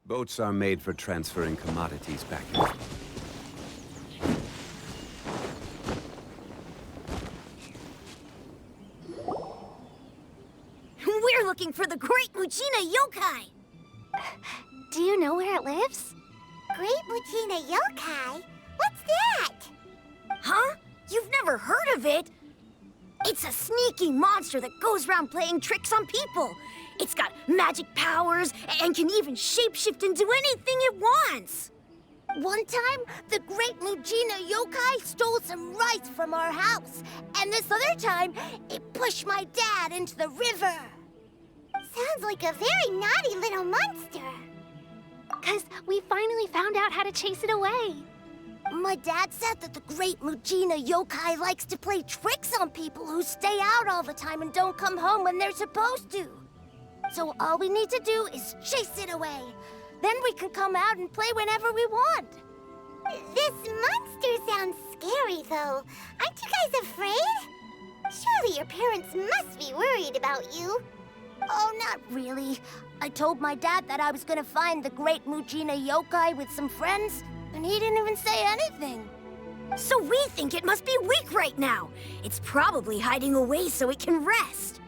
Boats are made for transferring commodities back and forth. We're looking for the Great Mujina Yokai! Do you know where it lives? Great Mujina Yokai? What's that? Huh? You've never heard of it? It's a sneaky monster that goes around playing tricks on people. It's got magic powers and can even shapeshift into anything it wants. One time, the Great Mujina Yokai stole some rice from our house. And this other time, it pushed my dad into the river. Sounds like a very naughty little monster. 'Cause we finally found out how to chase it away. My dad said that the Great Mujina Yokai likes to play tricks on people who stay out all the time and don't come home when they're supposed to. So all we need to do is chase it away. Then we can come out and play whenever we want. This monster sounds scary, though. Aren't you guys afraid? Surely your parents must be worried about you. Oh, not really. I told my dad that I was gonna find the Great Mujina Yokai with some friends, and he didn't even say anything. So we think it must be weak right now. It's probably hiding away so it can rest.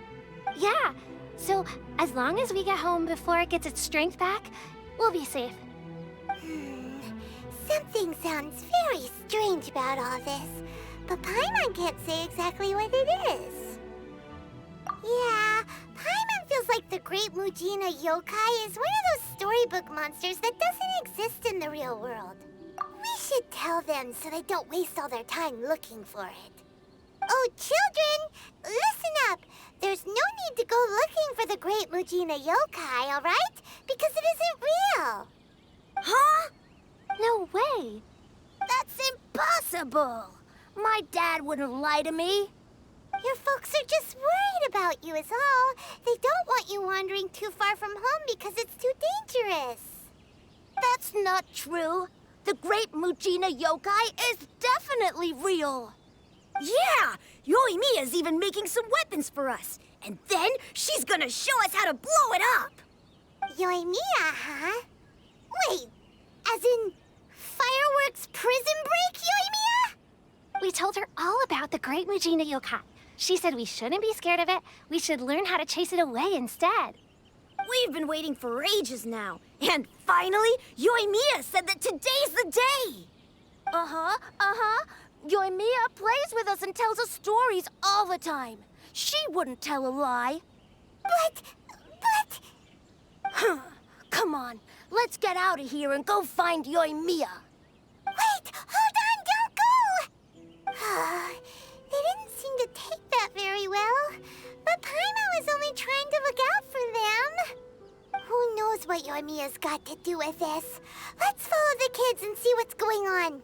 Yeah, so as long as we get home before it gets its strength back, we'll be safe. Something sounds very strange about all this, but Paimon can't say exactly what it is. Yeah, Paimon feels like the Great Mujina Yokai is one of those storybook monsters that doesn't exist in the real world. We should tell them so they don't waste all their time looking for it. Oh, children, listen up. There's no need to go looking for the Great Mujina Yokai, all right? Because it isn't real. Huh? No way. That's impossible. My dad wouldn't lie to me. Your folks are just worried about you is all. They don't want you wandering too far from home because it's too dangerous. That's not true. The Great Mujina Yokai is definitely real. Yeah! Yoimiya's even making some weapons for us. And then she's gonna show us how to blow it up! Yoimiya, huh? Wait, as in fireworks prison break, Yoimiya? We told her all about the Great Mujina Yokai. She said we shouldn't be scared of it. We should learn how to chase it away instead. We've been waiting for ages now. And finally, Yoimiya said that today's the day! Uh-huh. Yoimiya plays with us and tells us stories all the time. She wouldn't tell a lie. But... Come on, let's get out of here and go find Yoimiya. Wait, hold on, don't go! They didn't seem to take that very well. But Paimon was only trying to look out for them. Who knows what Yoimiya's got to do with this? Let's follow the kids and see what's going on.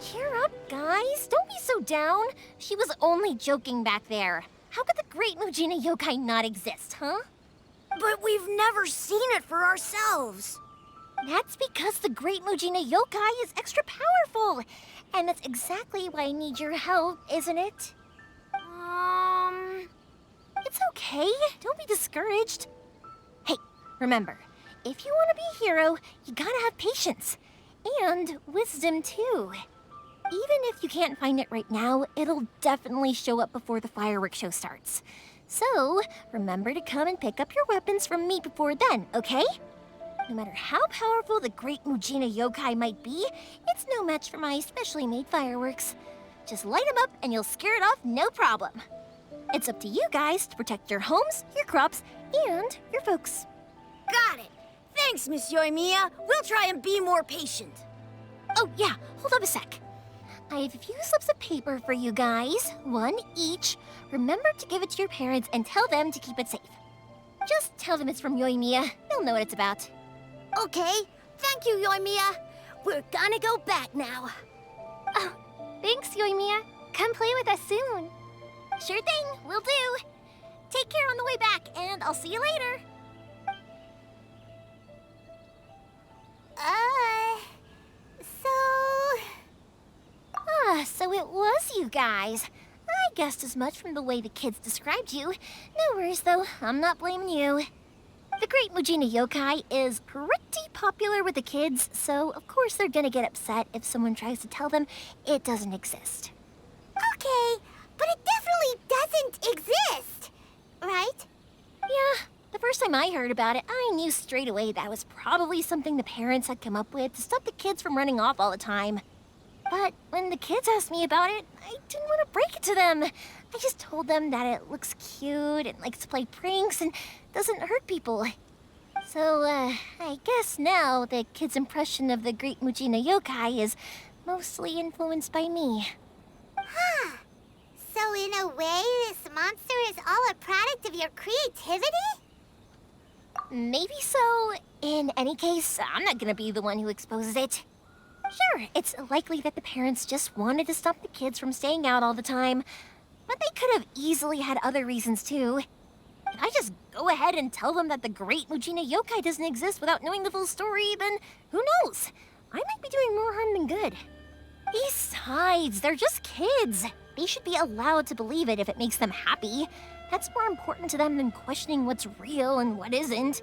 Cheer up, guys. Don't be so down. She was only joking back there. How could the Great Mujina Yokai not exist, huh? But we've never seen it for ourselves. That's because the Great Mujina Yokai is extra powerful. And that's exactly why I need your help, isn't it? It's okay. Don't be discouraged. Hey, remember, if you want to be a hero, you gotta have patience. And wisdom, too. Even if you can't find it right now, it'll definitely show up before the fireworks show starts. So, remember to come and pick up your weapons from me before then, okay? No matter how powerful the Great Mujina Yokai might be, it's no match for my specially made fireworks. Just light them up and you'll scare it off no problem. It's up to you guys to protect your homes, your crops, and your folks. Got it. Thanks, Miss Yoimiya. We'll try and be more patient. Oh, yeah, hold up a sec. I have a few slips of paper for you guys, one each. Remember to give it to your parents and tell them to keep it safe. Just tell them it's from Yoimiya. They'll know what it's about. Okay, Thank you, Yoimiya. We're gonna go back now. Oh, thanks, Yoimiya. Come play with us soon. Sure thing, will do. Take care on the way back, and I'll see you later. So it was you guys. I guessed as much from the way the kids described you. No worries, though. I'm not blaming you. The Great Mujina Yokai is pretty popular with the kids, so of course they're gonna get upset if someone tries to tell them it doesn't exist. Okay, but it definitely doesn't exist, right? Yeah, the first time I heard about it, I knew straight away that was probably something the parents had come up with to stop the kids from running off all the time. But when the kids asked me about it, I didn't want to break it to them. I just told them that it looks cute and likes to play pranks and doesn't hurt people. So, I guess now the kids' impression of the Great Mujina Yokai is mostly influenced by me. Huh. So in a way, this monster is all a product of your creativity? Maybe so. In any case, I'm not gonna be the one who exposes it. Sure, it's likely that the parents just wanted to stop the kids from staying out all the time, but they could have easily had other reasons too. If I just go ahead and tell them that the Great Mujina Yokai doesn't exist without knowing the full story, then who knows? I might be doing more harm than good. Besides, they're just kids. They should be allowed to believe it if it makes them happy. That's more important to them than questioning what's real and what isn't.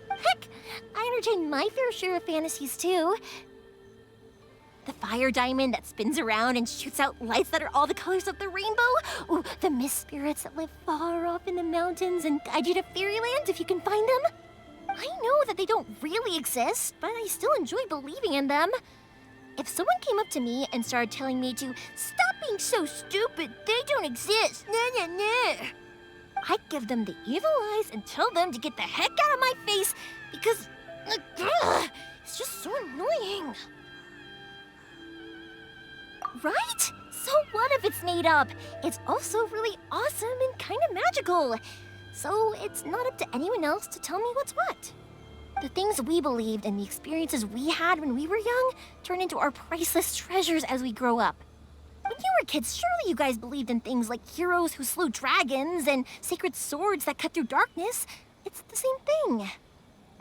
Heck, I entertain my fair share of fantasies too. The fire diamond that spins around and shoots out lights that are all the colors of the rainbow. Ooh, the mist spirits that live far off in the mountains and guide you to fairyland if you can find them. I know that they don't really exist, but I still enjoy believing in them. If someone came up to me and started telling me to stop being so stupid, they don't exist, I'd give them the evil eyes and tell them to get the heck out of my face because it's just so annoying. Right? So what if it's made up? It's also really awesome and kind of magical. So it's not up to anyone else to tell me what's what. The things we believed and the experiences we had when we were young turn into our priceless treasures as we grow up. When you were kids, surely you guys believed in things like heroes who slew dragons and sacred swords that cut through darkness. It's the same thing.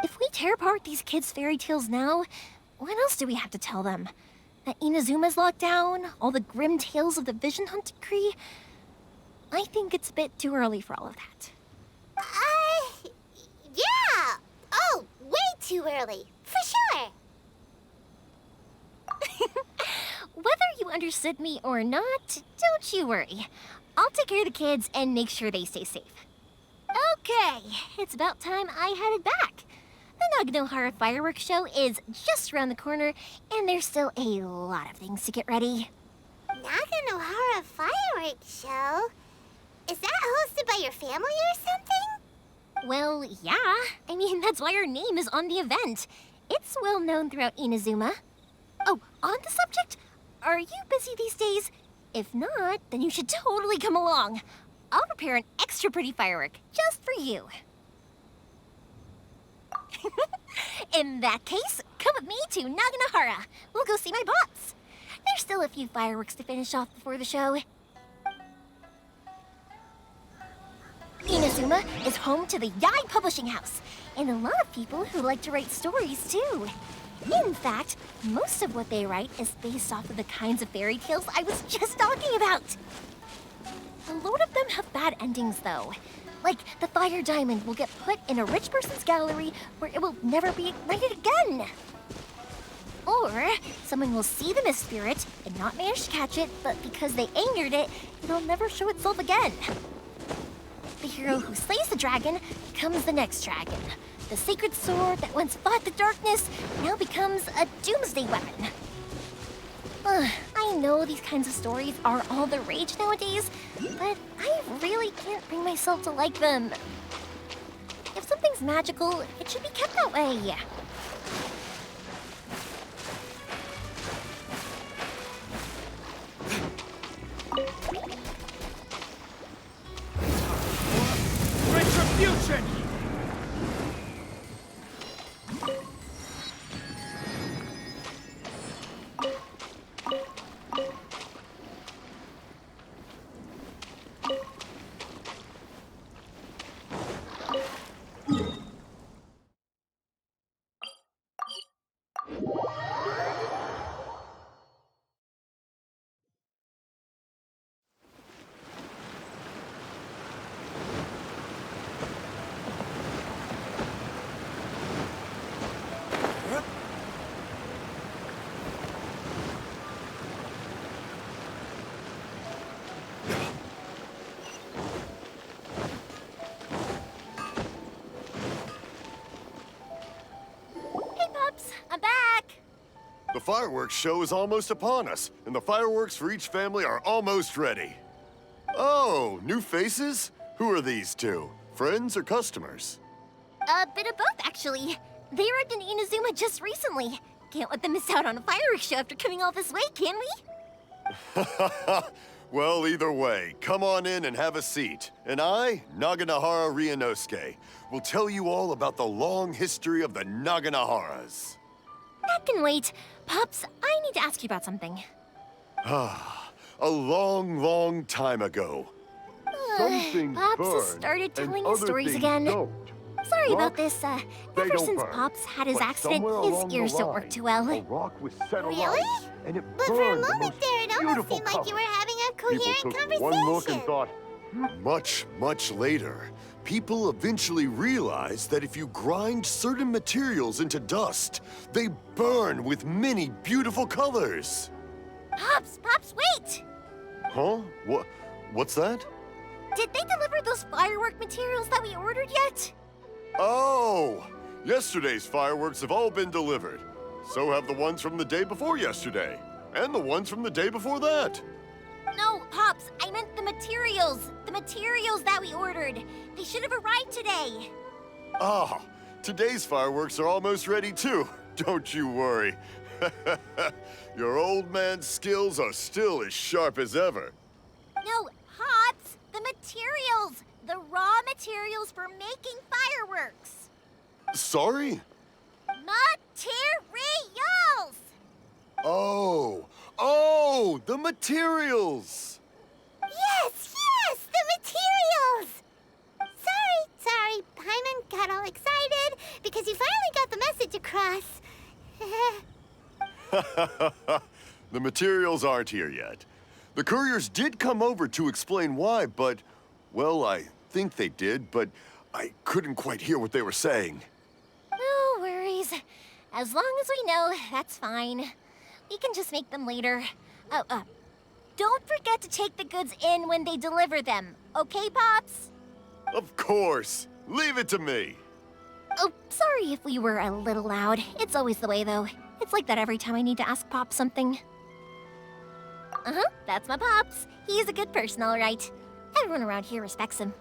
If we tear apart these kids' fairy tales now, what else do we have to tell them? That Inazuma's locked down, all the grim tales of the Vision Hunt decree? I think it's a bit too early for all of that. Yeah! Oh, way too early, for sure! Whether you understood me or not, don't you worry. I'll take care of the kids and make sure they stay safe. Okay, it's about time I headed back. The Naganohara fireworks show is just around the corner, and there's still a lot of things to get ready. Naganohara fireworks show? Is that hosted by your family or something? Well, yeah. I mean, that's why our name is on the event. It's well known throughout Inazuma. Oh, on the subject, are you busy these days? If not, then you should totally come along. I'll prepare an extra pretty firework just for you. In that case, come with me to Naganohara. We'll go see my boss. There's still a few fireworks to finish off before the show. Inazuma is home to the Yai Publishing House, and a lot of people who like to write stories, too. In fact, most of what they write is based off of the kinds of fairy tales I was just talking about. A lot of them have bad endings, though. Like, the fire diamond will get put in a rich person's gallery where it will never be ignited again. Or, someone will see the mist spirit and not manage to catch it, but because they angered it, it'll never show itself again. The hero who slays the dragon becomes the next dragon. The sacred sword that once fought the darkness now becomes a doomsday weapon. I know these kinds of stories are all the rage nowadays, but I really can't bring myself to like them. If something's magical, it should be kept that way. Retribution! fireworks show is almost upon us, and the fireworks for each family are almost ready. Oh, new faces? Who are these two? Friends or customers? A bit of both, actually. They arrived in Inazuma just recently. Can't let them miss out on a fireworks show after coming all this way, can we? Well, either way, come on in and have a seat. And I, Naganahara Ryunosuke, will tell you all about the long history of the Naganaharas. That can wait. Pops, I need to ask you about something. A long, long time ago. Something Pops has burned started and telling other his stories things again. don't. Sorry about Rocks, this. they Ever don't since burn. Pops had his But accident, somewhere his along the ears don't line, work too well. A rock was set Really? alight, and it But for a burned the moment most there, it almost beautiful seemed like you were color. having a People coherent took conversation. one look and thought, much, much later, people eventually realized that if you grind certain materials into dust, they burn with many beautiful colors. Pops, wait! Huh? What's that? Did they deliver those firework materials that we ordered yet? Oh! Yesterday's fireworks have all been delivered. So have the ones from the day before yesterday. And the ones from the day before that. No, Pops, I meant the materials. The materials that we ordered. They should have arrived today. Ah, today's fireworks are almost ready too. Don't you worry. Your old man's skills are still as sharp as ever. No, Pops, the materials. The raw materials for making fireworks. Sorry? Materials! Oh, the materials! Yes, the materials! Sorry, Paimon got all excited because you finally got the message across. The materials aren't here yet. The couriers did come over to explain why, but, well, I think they did, but I couldn't quite hear what they were saying. No worries. As long as we know, that's fine. We can just make them later. Don't forget to take the goods in when they deliver them, okay, Pops? Of course. Leave it to me. Oh, sorry if we were a little loud. It's always the way, though. It's like that every time I need to ask Pops something. That's my Pops. He's a good person, all right. Everyone around here respects him.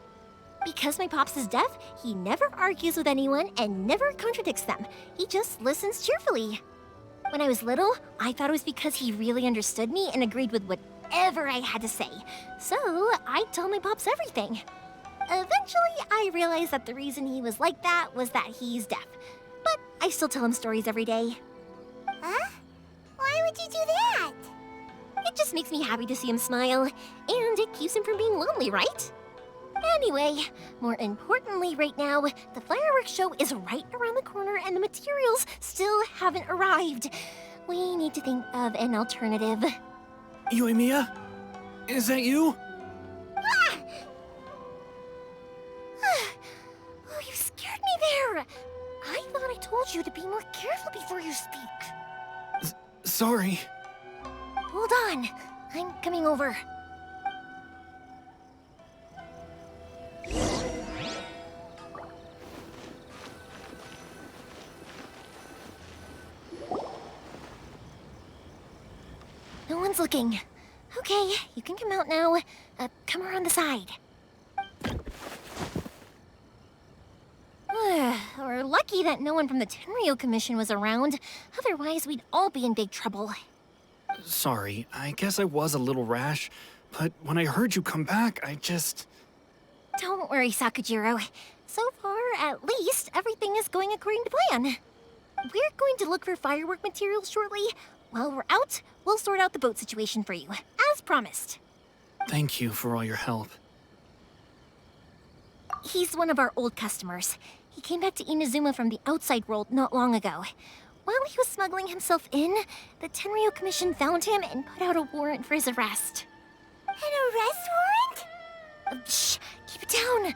Because my Pops is deaf, he never argues with anyone and never contradicts them. He just listens cheerfully. When I was little, I thought it was because he really understood me and agreed with whatever I had to say. So I'd tell my Pops everything. Eventually, I realized that the reason he was like that was that he's deaf. But I still tell him stories every day. Huh? Why would you do that? It just makes me happy to see him smile, and it keeps him from being lonely, right? Anyway, more importantly right now, the fireworks show is right around the corner and the materials still haven't arrived. We need to think of an alternative. Yoimiya? Is that you? Oh, you scared me there! I thought I told you to be more careful before you speak. Sorry. Hold on, I'm coming over. No one's looking. Okay, you can come out now. Come around the side. We're lucky that no one from the Tenryo Commission was around. Otherwise, we'd all be in big trouble. Sorry, I guess I was a little rash, but when I heard you come back, I just... Don't worry, Sakujiro. So far, at least, everything is going according to plan. We're going to look for firework materials shortly. While we're out, we'll sort out the boat situation for you, as promised. Thank you for all your help. He's one of our old customers. He came back to Inazuma from the outside world not long ago. While he was smuggling himself in, the Tenryo Commission found him and put out a warrant for his arrest. An arrest warrant? Shh! Keep it down!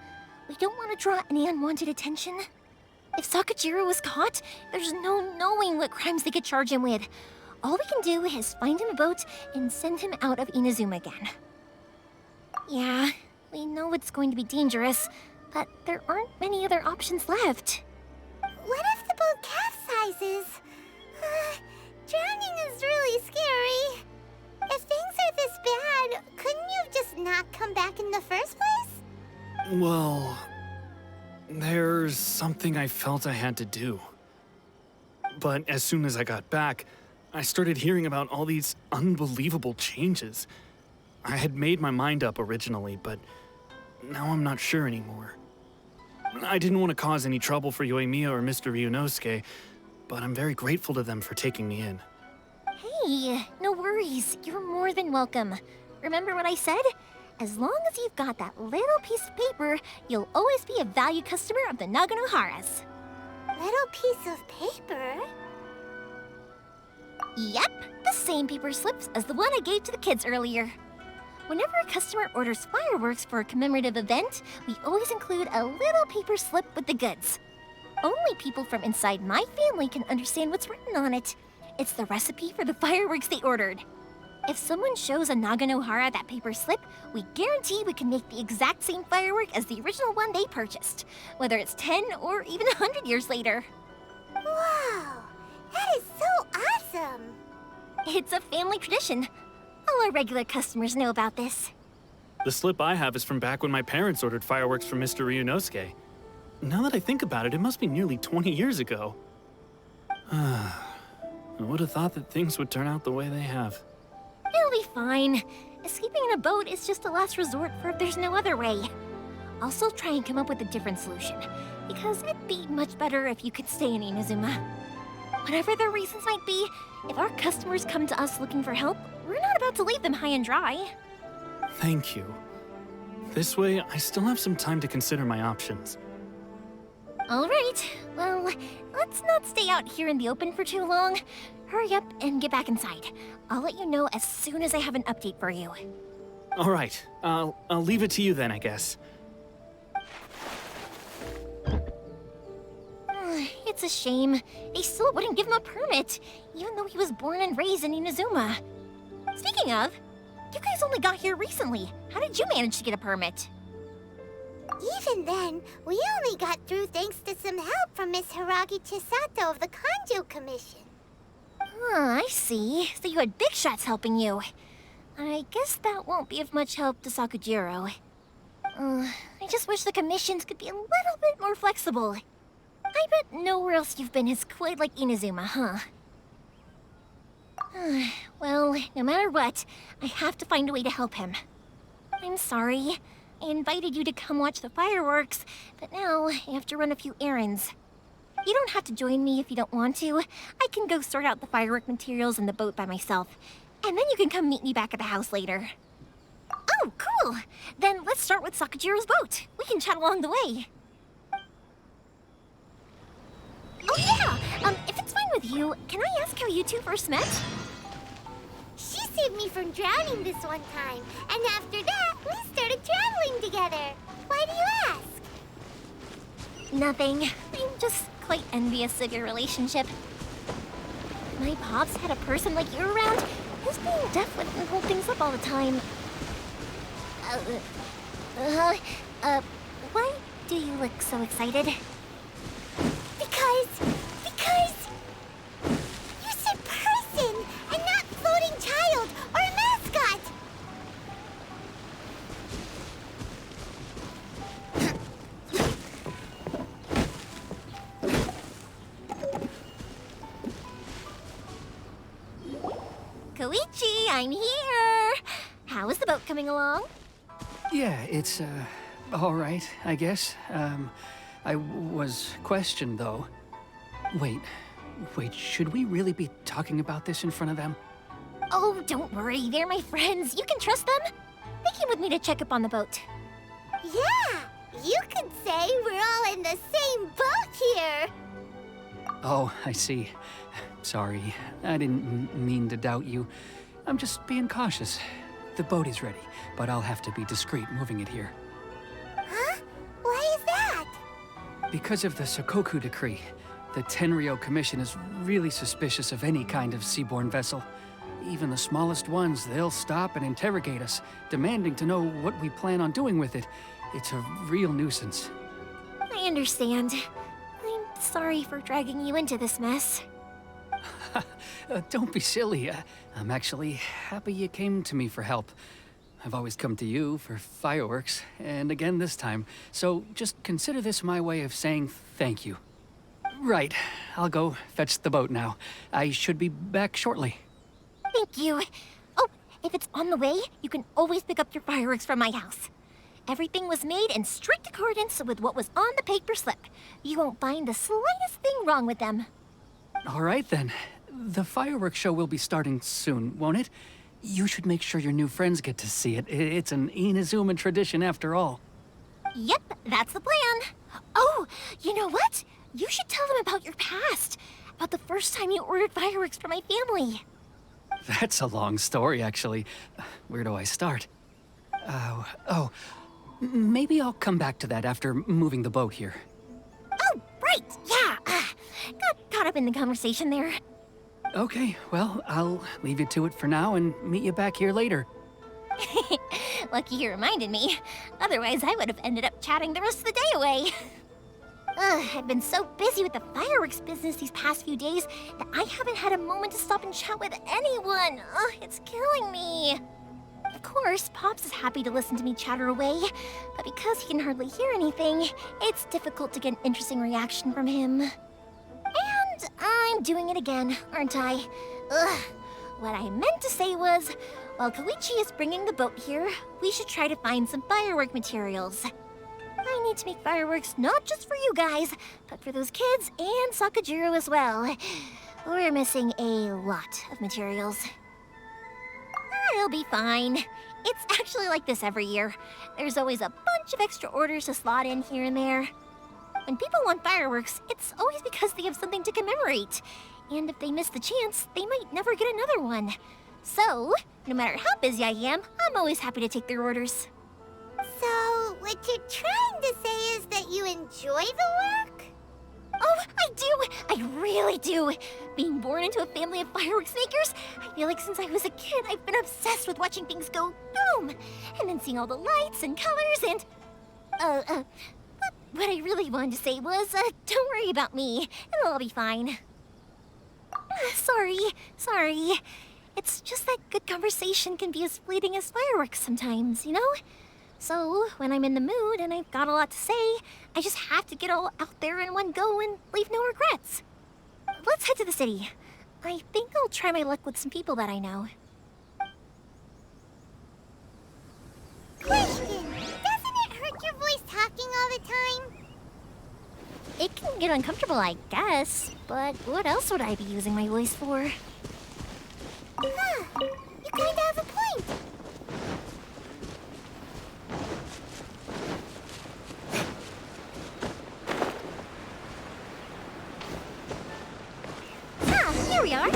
We don't want to draw any unwanted attention. If Sakujiro was caught, there's no knowing what crimes they could charge him with. All we can do is find him a boat and send him out of Inazuma again. Yeah, we know it's going to be dangerous, but there aren't many other options left. What if the boat capsizes? Drowning is really scary. If things are this bad, couldn't you have just not come back in the first place? Well, there's something I felt I had to do. But as soon as I got back, I started hearing about all these unbelievable changes. I had made my mind up originally, but now I'm not sure anymore. I didn't want to cause any trouble for Yoimiya or Mr. Ryunosuke, but I'm very grateful to them for taking me in. Hey, no worries. You're more than welcome. Remember what I said? As long as you've got that little piece of paper, you'll always be a valued customer of the Naganoharas. Little piece of paper? Yep, the same paper slips as the one I gave to the kids earlier. Whenever a customer orders fireworks for a commemorative event, we always include a little paper slip with the goods. Only people from inside my family can understand what's written on it. It's the recipe for the fireworks they ordered. If someone shows a Naganohara that paper slip, we guarantee we can make the exact same firework as the original one they purchased, whether it's 10 or even 100 years later. Wow, that is so awesome! It's a family tradition. All our regular customers know about this. The slip I have is from back when my parents ordered fireworks from Mr. Ryunosuke. Now that I think about it, it must be nearly 20 years ago. I would have thought that things would turn out the way they have. It'll be fine. Escaping in a boat is just a last resort for if there's no other way. I'll still try and come up with a different solution, because it'd be much better if you could stay in Inazuma. Whatever their reasons might be, if our customers come to us looking for help, we're not about to leave them high and dry. Thank you. This way, I still have some time to consider my options. All right, well, let's not stay out here in the open for too long. Hurry up and get back inside. I'll let you know as soon as I have an update for you. All right, I'll leave it to you then, I guess. It's a shame. They still wouldn't give him a permit, even though he was born and raised in Inazuma. Speaking of, you guys only got here recently. How did you manage to get a permit? Even then, we only got through thanks to some help from Miss Hiragi Chisato of the Kanjo Commission. I see. So you had big shots helping you. I guess that won't be of much help to Sakujiro. I just wish the commissions could be a little bit more flexible. I bet nowhere else you've been is quite like Inazuma, huh? Well, no matter what, I have to find a way to help him. I'm sorry. I invited you to come watch the fireworks, but now I have to run a few errands. You don't have to join me if you don't want to. I can go sort out the firework materials in the boat by myself, and then you can come meet me back at the house later. Oh, cool! Then let's start with Sakujiro's boat. We can chat along the way. Oh yeah! If it's fine with you, can I ask how you two first met? She saved me from drowning this one time, and after that, we started traveling together. Why do you ask? Nothing. I'm just quite envious of your relationship. If my pops had a person like you around, his being deaf wouldn't hold things up all the time. Why do you look so excited? Because you said person and not floating child or a mascot. Koichi, I'm here! How is the boat coming along? Yeah, it's, all right, I guess. I was questioned, though. Wait, should we really be talking about this in front of them? Oh, don't worry, they're my friends. You can trust them. They came with me to check up on the boat. Yeah, you could say we're all in the same boat here. Oh, I see. Sorry, I didn't mean to doubt you. I'm just being cautious. The boat is ready, but I'll have to be discreet moving it here. Huh? Why is that? Because of the Sokoku decree, the Tenryo Commission is really suspicious of any kind of seaborne vessel. Even the smallest ones, they'll stop and interrogate us, demanding to know what we plan on doing with it. It's a real nuisance. I understand. I'm sorry for dragging you into this mess. Don't be silly. I'm actually happy you came to me for help. I've always come to you for fireworks, and again this time. So just consider this my way of saying thank you. Right, I'll go fetch the boat now. I should be back shortly. Thank you. Oh, if it's on the way, you can always pick up your fireworks from my house. Everything was made in strict accordance with what was on the paper slip. You won't find the slightest thing wrong with them. All right then. The fireworks show will be starting soon, won't it? You should make sure your new friends get to see it. It's an Inazuma tradition after all. Yep, that's the plan. Oh, you know what? You should tell them about your past. About the first time you ordered fireworks for my family. That's a long story, actually. Where do I start? Maybe I'll come back to that after moving the boat here. Oh, right, yeah. Got caught up in the conversation there. Okay, well, I'll leave you to it for now and meet you back here later. Lucky you reminded me. Otherwise, I would have ended up chatting the rest of the day away. I've been so busy with the fireworks business these past few days that I haven't had a moment to stop and chat with anyone. It's killing me. Of course, Pops is happy to listen to me chatter away, but because he can hardly hear anything, it's difficult to get an interesting reaction from him. And I'm doing it again, aren't I? What I meant to say was, while Koichi is bringing the boat here, we should try to find some firework materials. I need to make fireworks not just for you guys, but for those kids and Sakajiro as well. We're missing a lot of materials. It'll be fine. It's actually like this every year. There's always a bunch of extra orders to slot in here and there. When people want fireworks, it's always because they have something to commemorate. And if they miss the chance, they might never get another one. So, no matter how busy I am, I'm always happy to take their orders. So, what you're trying to say is that you enjoy the work? Oh, I do! I really do! Being born into a family of fireworks makers, I feel like since I was a kid, I've been obsessed with watching things go boom! And then seeing all the lights and colors and... What I really wanted to say was, don't worry about me. It'll all be fine. Sorry. It's just that good conversation can be as fleeting as fireworks sometimes, you know? So, when I'm in the mood and I've got a lot to say, I just have to get all out there in one go and leave no regrets. Let's head to the city. I think I'll try my luck with some people that I know. Question! Doesn't it hurt your voice talking all the time? It can get uncomfortable, I guess, but what else would I be using my voice for? You kinda have a point. Here we are.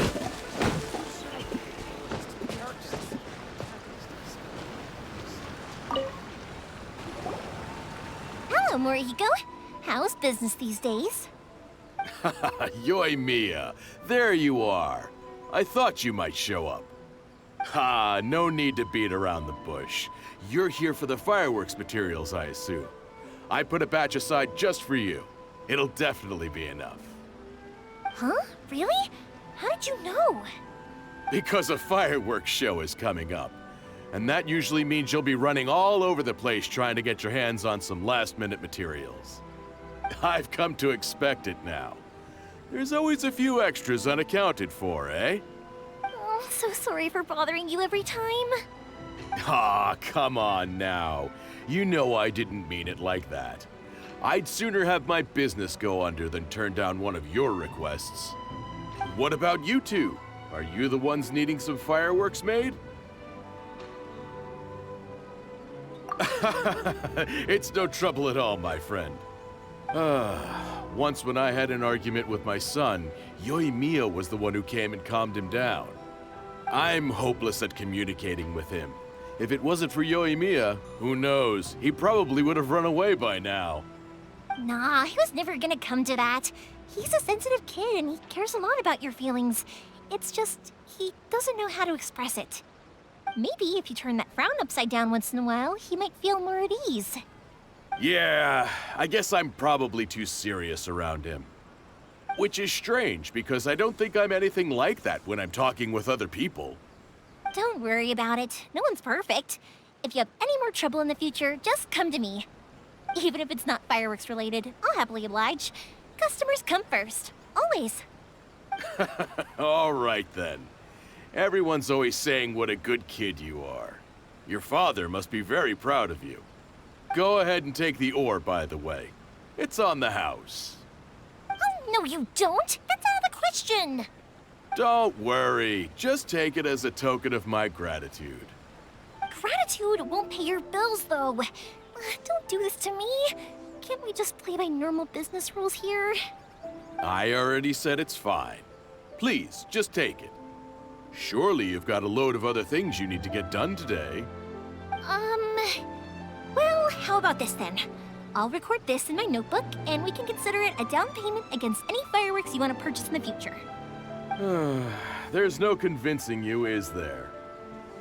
Hello, Morihiko. How's business these days? Yoimiya, there you are. I thought you might show up. Ha, no need to beat around the bush. You're here for the fireworks materials, I assume. I put a batch aside just for you. It'll definitely be enough. Huh? Really? How did you know? Because a fireworks show is coming up. And that usually means you'll be running all over the place trying to get your hands on some last-minute materials. I've come to expect it now. There's always a few extras unaccounted for, eh? Oh, so sorry for bothering you every time. Ah, come on now. You know I didn't mean it like that. I'd sooner have my business go under than turn down one of your requests. What about you two? Are you the ones needing some fireworks made? It's no trouble at all, my friend. Once when I had an argument with my son, Yoimiya was the one who came and calmed him down. I'm hopeless at communicating with him. If it wasn't for Yoimiya, who knows, he probably would have run away by now. Nah, he was never gonna come to that. He's a sensitive kid and he cares a lot about your feelings. It's just, he doesn't know how to express it. Maybe if you turn that frown upside down once in a while, he might feel more at ease. Yeah, I guess I'm probably too serious around him. Which is strange, because I don't think I'm anything like that when I'm talking with other people. Don't worry about it. No one's perfect. If you have any more trouble in the future, just come to me. Even if it's not fireworks related, I'll happily oblige. Customers come first. Always. All right, then. Everyone's always saying what a good kid you are. Your father must be very proud of you. Go ahead and take the ore, by the way. It's on the house. Oh, no you don't. That's out of the question. Don't worry. Just take it as a token of my gratitude. Gratitude won't pay your bills, though. Don't do this to me. Can't we just play by normal business rules here? I already said it's fine. Please, just take it. Surely you've got a load of other things you need to get done today. Well, how about this then? I'll record this in my notebook, and we can consider it a down payment against any fireworks you want to purchase in the future. There's no convincing you, is there?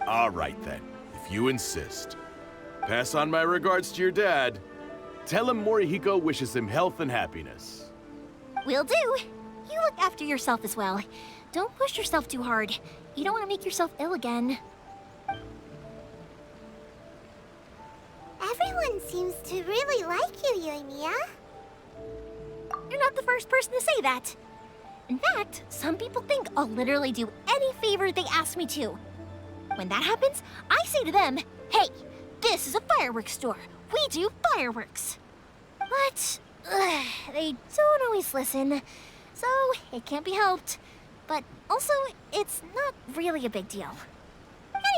All right then, if you insist. Pass on my regards to your dad. Tell him Morihiko wishes him health and happiness. Will do. You look after yourself as well. Don't push yourself too hard. You don't want to make yourself ill again. Everyone seems to really like you, Yoimiya. You're not the first person to say that. In fact, some people think I'll literally do any favor they ask me to. When that happens, I say to them, hey, this is a fireworks store. We do fireworks. But they don't always listen, so it can't be helped. But also, it's not really a big deal.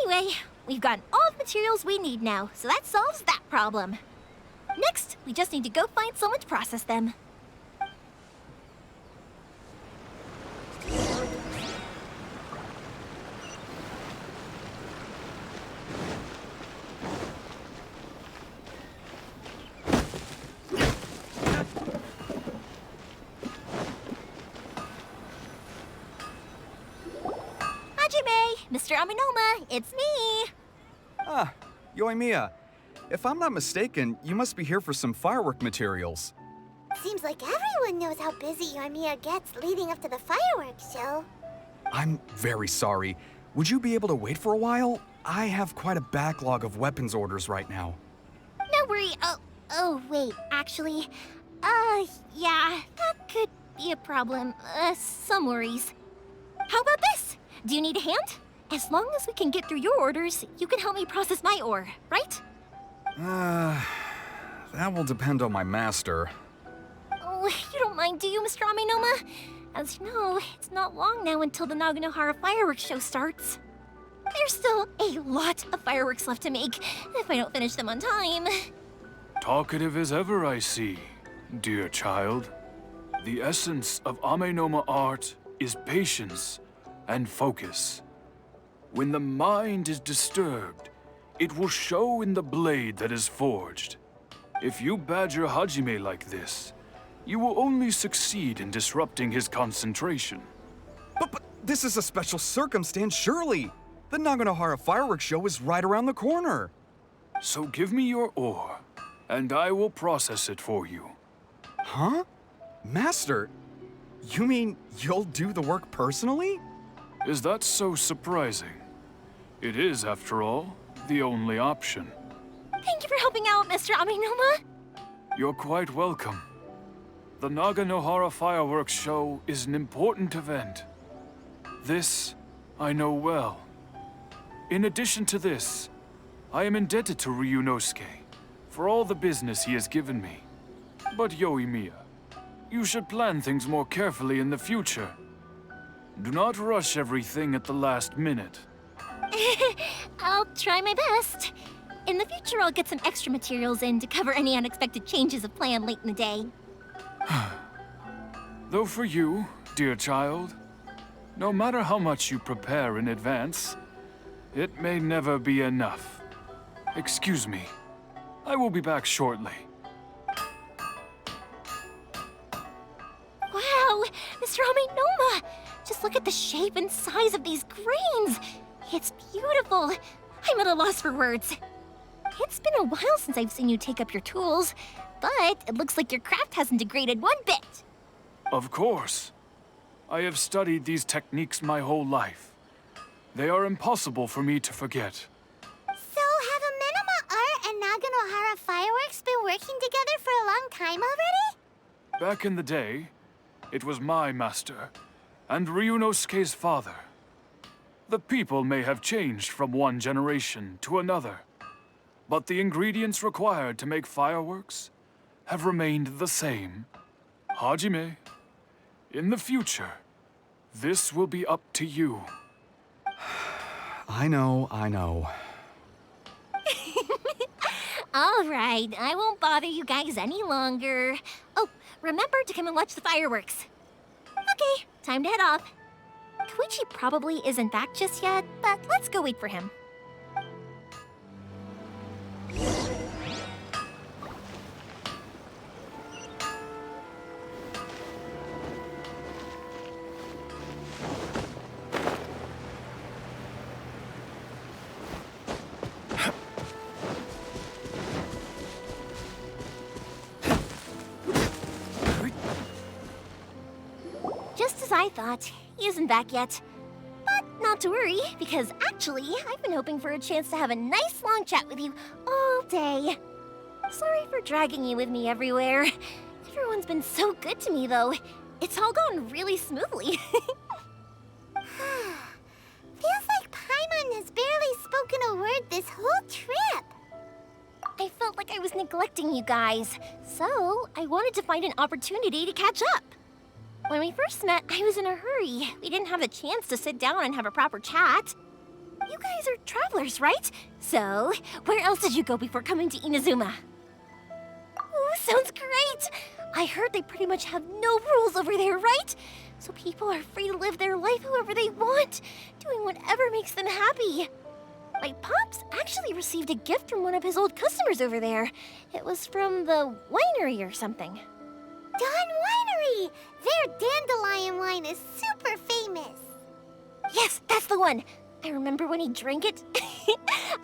Anyway, we've gotten all the materials we need now, so that solves that problem. Next, we just need to go find someone to process them. Mr. Aminoma, it's me! Ah, Yoimiya. If I'm not mistaken, you must be here for some firework materials. Seems like everyone knows how busy Yoimiya gets leading up to the fireworks show. I'm very sorry. Would you be able to wait for a while? I have quite a backlog of weapons orders right now. No worry. Oh, wait, actually, yeah, that could be a problem. Some worries. How about this? Do you need a hand? As long as we can get through your orders, you can help me process my ore, right? That will depend on my master. Oh, you don't mind, do you, Mr. Aminoma? As you know, it's not long now until the Naganohara fireworks show starts. There's still a lot of fireworks left to make, if I don't finish them on time. Talkative as ever, I see, dear child. The essence of Amenoma art is patience and focus. When the mind is disturbed, it will show in the blade that is forged. If you badger Hajime like this, you will only succeed in disrupting his concentration. But this is a special circumstance, surely. The Naganohara fireworks show is right around the corner. So give me your ore, and I will process it for you. Huh? Master, you mean you'll do the work personally? Is that so surprising? It is, after all, the only option. Thank you for helping out, Mr. Aminoma. You're quite welcome. The Naganohara fireworks show is an important event. This I know well. In addition to this, I am indebted to Ryunosuke for all the business he has given me. But Yoimiya, you should plan things more carefully in the future. Do not rush everything at the last minute. I'll try my best. In the future, I'll get some extra materials in to cover any unexpected changes of plan late in the day. Though for you, dear child, no matter how much you prepare in advance, it may never be enough. Excuse me. I will be back shortly. Wow, Mr. Aminoma! Just look at the shape and size of these grains! It's beautiful! I'm at a loss for words. It's been a while since I've seen you take up your tools, but it looks like your craft hasn't degraded one bit. Of course. I have studied these techniques my whole life. They are impossible for me to forget. So, have Amenema Art and Naganohara Fireworks been working together for a long time already? Back in the day, it was my master, and Ryunosuke's father. The people may have changed from one generation to another, but the ingredients required to make fireworks have remained the same. Hajime, in the future, this will be up to you. I know. All right, I won't bother you guys any longer. Oh, remember to come and watch the fireworks. Okay, time to head off. Koichi probably isn't back just yet, but let's go wait for him. Just as I thought, he isn't back yet. But not to worry, because actually, I've been hoping for a chance to have a nice long chat with you all day. Sorry for dragging you with me everywhere. Everyone's been so good to me, though. It's all gone really smoothly. Feels like Paimon has barely spoken a word this whole trip. I felt like I was neglecting you guys, so I wanted to find an opportunity to catch up. When we first met, I was in a hurry. We didn't have a chance to sit down and have a proper chat. You guys are travelers, right? So, where else did you go before coming to Inazuma? Ooh, sounds great! I heard they pretty much have no rules over there, right? So people are free to live their life however they want, doing whatever makes them happy. My pops actually received a gift from one of his old customers over there. It was from the winery or something. Dawn Winery! Their dandelion wine is super famous. Yes, that's the one. I remember when he drank it.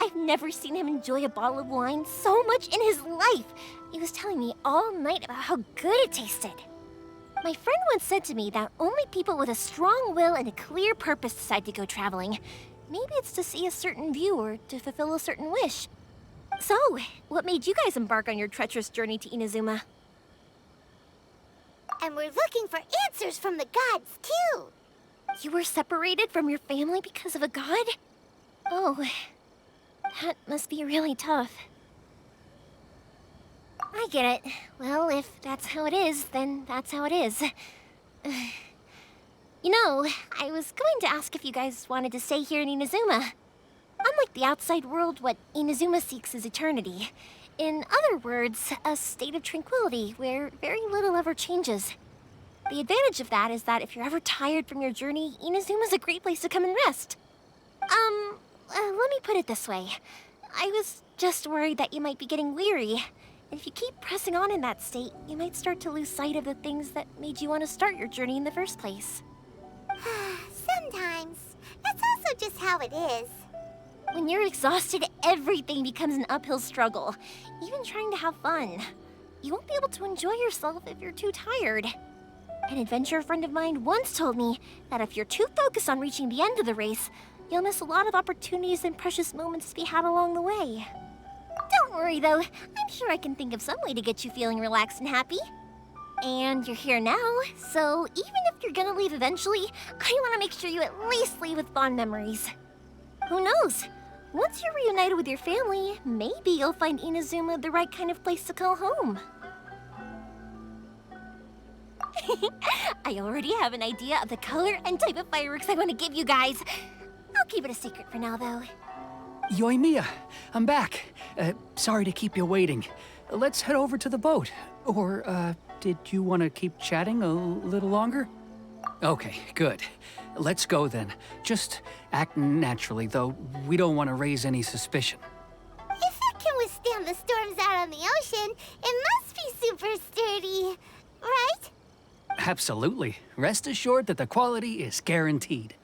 I've never seen him enjoy a bottle of wine so much in his life. He was telling me all night about how good it tasted. My friend once said to me that only people with a strong will and a clear purpose decide to go traveling. Maybe it's to see a certain view or to fulfill a certain wish. So, what made you guys embark on your treacherous journey to Inazuma? And we're looking for answers from the gods, too. You were separated from your family because of a god? Oh, that must be really tough. I get it. Well, if that's how it is, then that's how it is. You know, I was going to ask if you guys wanted to stay here in Inazuma. Unlike the outside world, what Inazuma seeks is eternity. In other words, a state of tranquility where very little ever changes. The advantage of that is that if you're ever tired from your journey, Inazuma's a great place to come and rest. Let me put it this way. I was just worried that you might be getting weary. If you keep pressing on in that state, you might start to lose sight of the things that made you want to start your journey in the first place. Sometimes. That's also just how it is. When you're exhausted, everything becomes an uphill struggle, even trying to have fun. You won't be able to enjoy yourself if you're too tired. An adventurer friend of mine once told me that if you're too focused on reaching the end of the race, you'll miss a lot of opportunities and precious moments to be had along the way. Don't worry though, I'm sure I can think of some way to get you feeling relaxed and happy. And you're here now, so even if you're gonna leave eventually, I want to make sure you at least leave with fond memories. Who knows? Once you're reunited with your family, maybe you'll find Inazuma the right kind of place to call home. I already have an idea of the color and type of fireworks I want to give you guys. I'll keep it a secret for now, though. Yoimiya, I'm back. Sorry to keep you waiting. Let's head over to the boat. Or, did you want to keep chatting a little longer? Okay, good. Let's go then. Just act naturally, though we don't want to raise any suspicion. If it can withstand the storms out on the ocean, it must be super sturdy, right? Absolutely. Rest assured that the quality is guaranteed.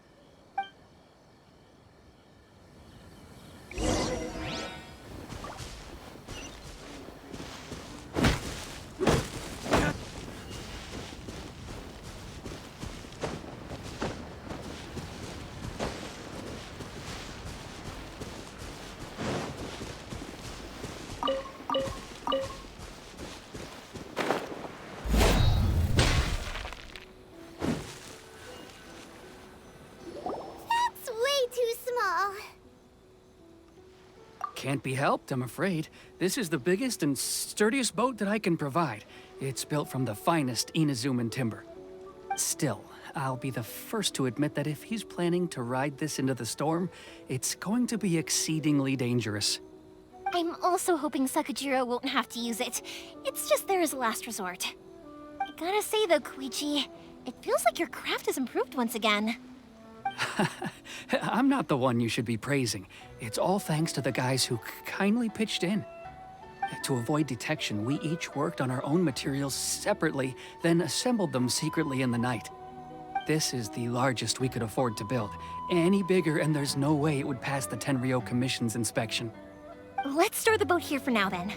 can't be helped, I'm afraid. This is the biggest and sturdiest boat that I can provide. It's built from the finest Inazuman timber. Still, I'll be the first to admit that if he's planning to ride this into the storm, it's going to be exceedingly dangerous. I'm also hoping Sakajiro won't have to use it. It's just there as a last resort. I gotta say though, Koichi, it feels like your craft has improved once again. I'm not the one you should be praising. It's all thanks to the guys who kindly pitched in. To avoid detection, we each worked on our own materials separately, then assembled them secretly in the night. This is the largest we could afford to build. Any bigger and there's no way it would pass the Tenryou Commission's inspection. Let's store the boat here for now then.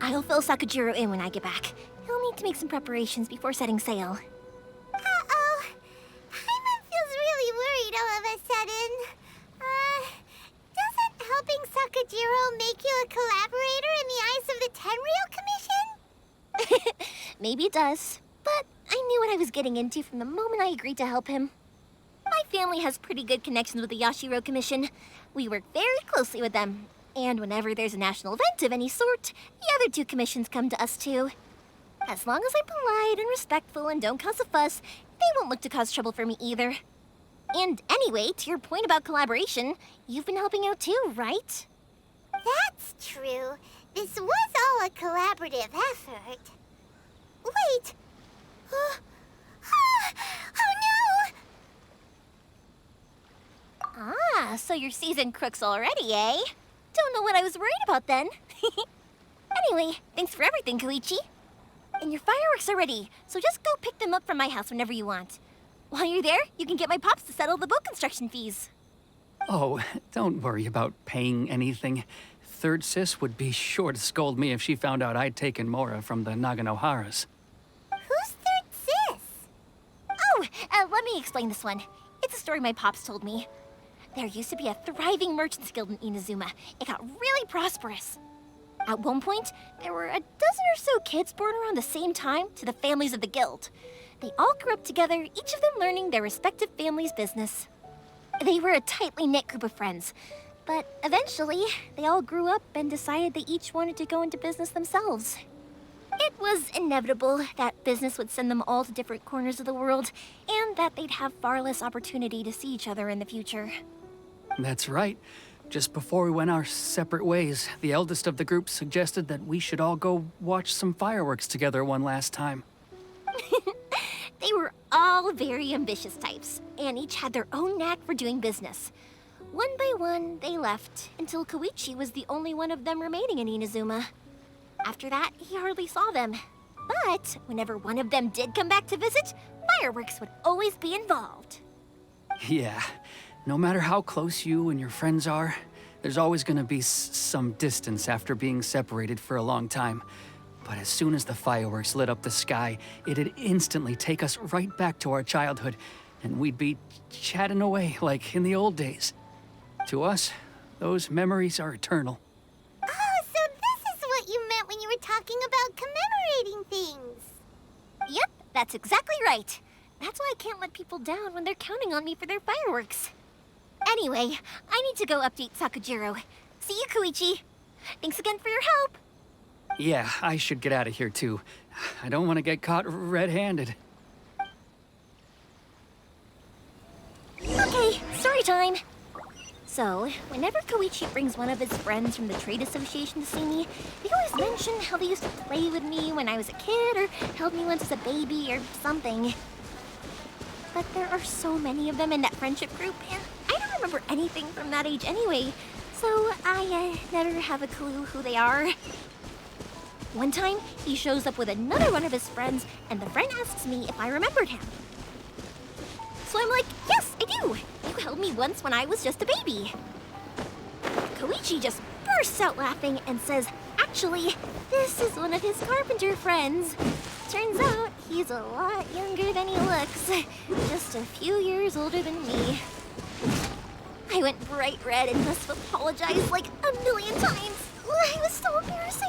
I'll fill Sakajiro in when I get back. He'll need to make some preparations before setting sail. Uh-oh. Paimon feels really worried all of a sudden. Doesn't helping Sakajiro make you a collaborator in the eyes of the Tenryou Commission? Maybe it does, but I knew what I was getting into from the moment I agreed to help him. My family has pretty good connections with the Yashiro Commission. We work very closely with them. And whenever there's a national event of any sort, the other two commissions come to us too. As long as I'm polite and respectful and don't cause a fuss, they won't look to cause trouble for me either. And anyway, to your point about collaboration, you've been helping out too, right? That's true. This was all a collaborative effort. Wait! Oh no! Ah, so you're seasoned crooks already, eh? Don't know what I was worried about then. Anyway, thanks for everything, Koichi. And your fireworks are ready, so just go pick them up from my house whenever you want. While you're there, you can get my pops to settle the boat construction fees. Oh, don't worry about paying anything. Third Sis would be sure to scold me if she found out I'd taken Mora from the Naganoharas. Who's Third Sis? Oh, let me explain this one. It's a story my pops told me. There used to be a thriving merchants guild in Inazuma. It got really prosperous. At one point, there were a dozen or so kids born around the same time to the families of the guild. They all grew up together, each of them learning their respective family's business. They were a tightly knit group of friends, but eventually, they all grew up and decided they each wanted to go into business themselves. It was inevitable that business would send them all to different corners of the world, and that they'd have far less opportunity to see each other in the future. That's right. Just before we went our separate ways, the eldest of the group suggested that we should all go watch some fireworks together one last time. They were all very ambitious types, and each had their own knack for doing business. One by one, they left, until Koichi was the only one of them remaining in Inazuma. After that, he hardly saw them. But whenever one of them did come back to visit, fireworks would always be involved. Yeah. No matter how close you and your friends are, there's always gonna be some distance after being separated for a long time. But as soon as the fireworks lit up the sky, it'd instantly take us right back to our childhood, and we'd be chatting away like in the old days. To us, those memories are eternal. Oh, so this is what you meant when you were talking about commemorating things. Yep, that's exactly right. That's why I can't let people down when they're counting on me for their fireworks. Anyway, I need to go update Sakajiro. See you, Koichi. Thanks again for your help. Yeah, I should get out of here too. I don't want to get caught red-handed. Okay, story time. So, whenever Koichi brings one of his friends from the trade association to see me, they always mention how they used to play with me when I was a kid or held me once as a baby or something. But there are so many of them in that friendship group, and I don't remember anything from that age anyway, so I never have a clue who they are. One time, he shows up with another one of his friends, and the friend asks me if I remembered him. So I'm like, yes, I do. You held me once when I was just a baby. Koichi just bursts out laughing and says, actually, this is one of his carpenter friends. Turns out, he's a lot younger than he looks. Just a few years older than me. I went bright red and must have apologized like a million times. It was so embarrassing.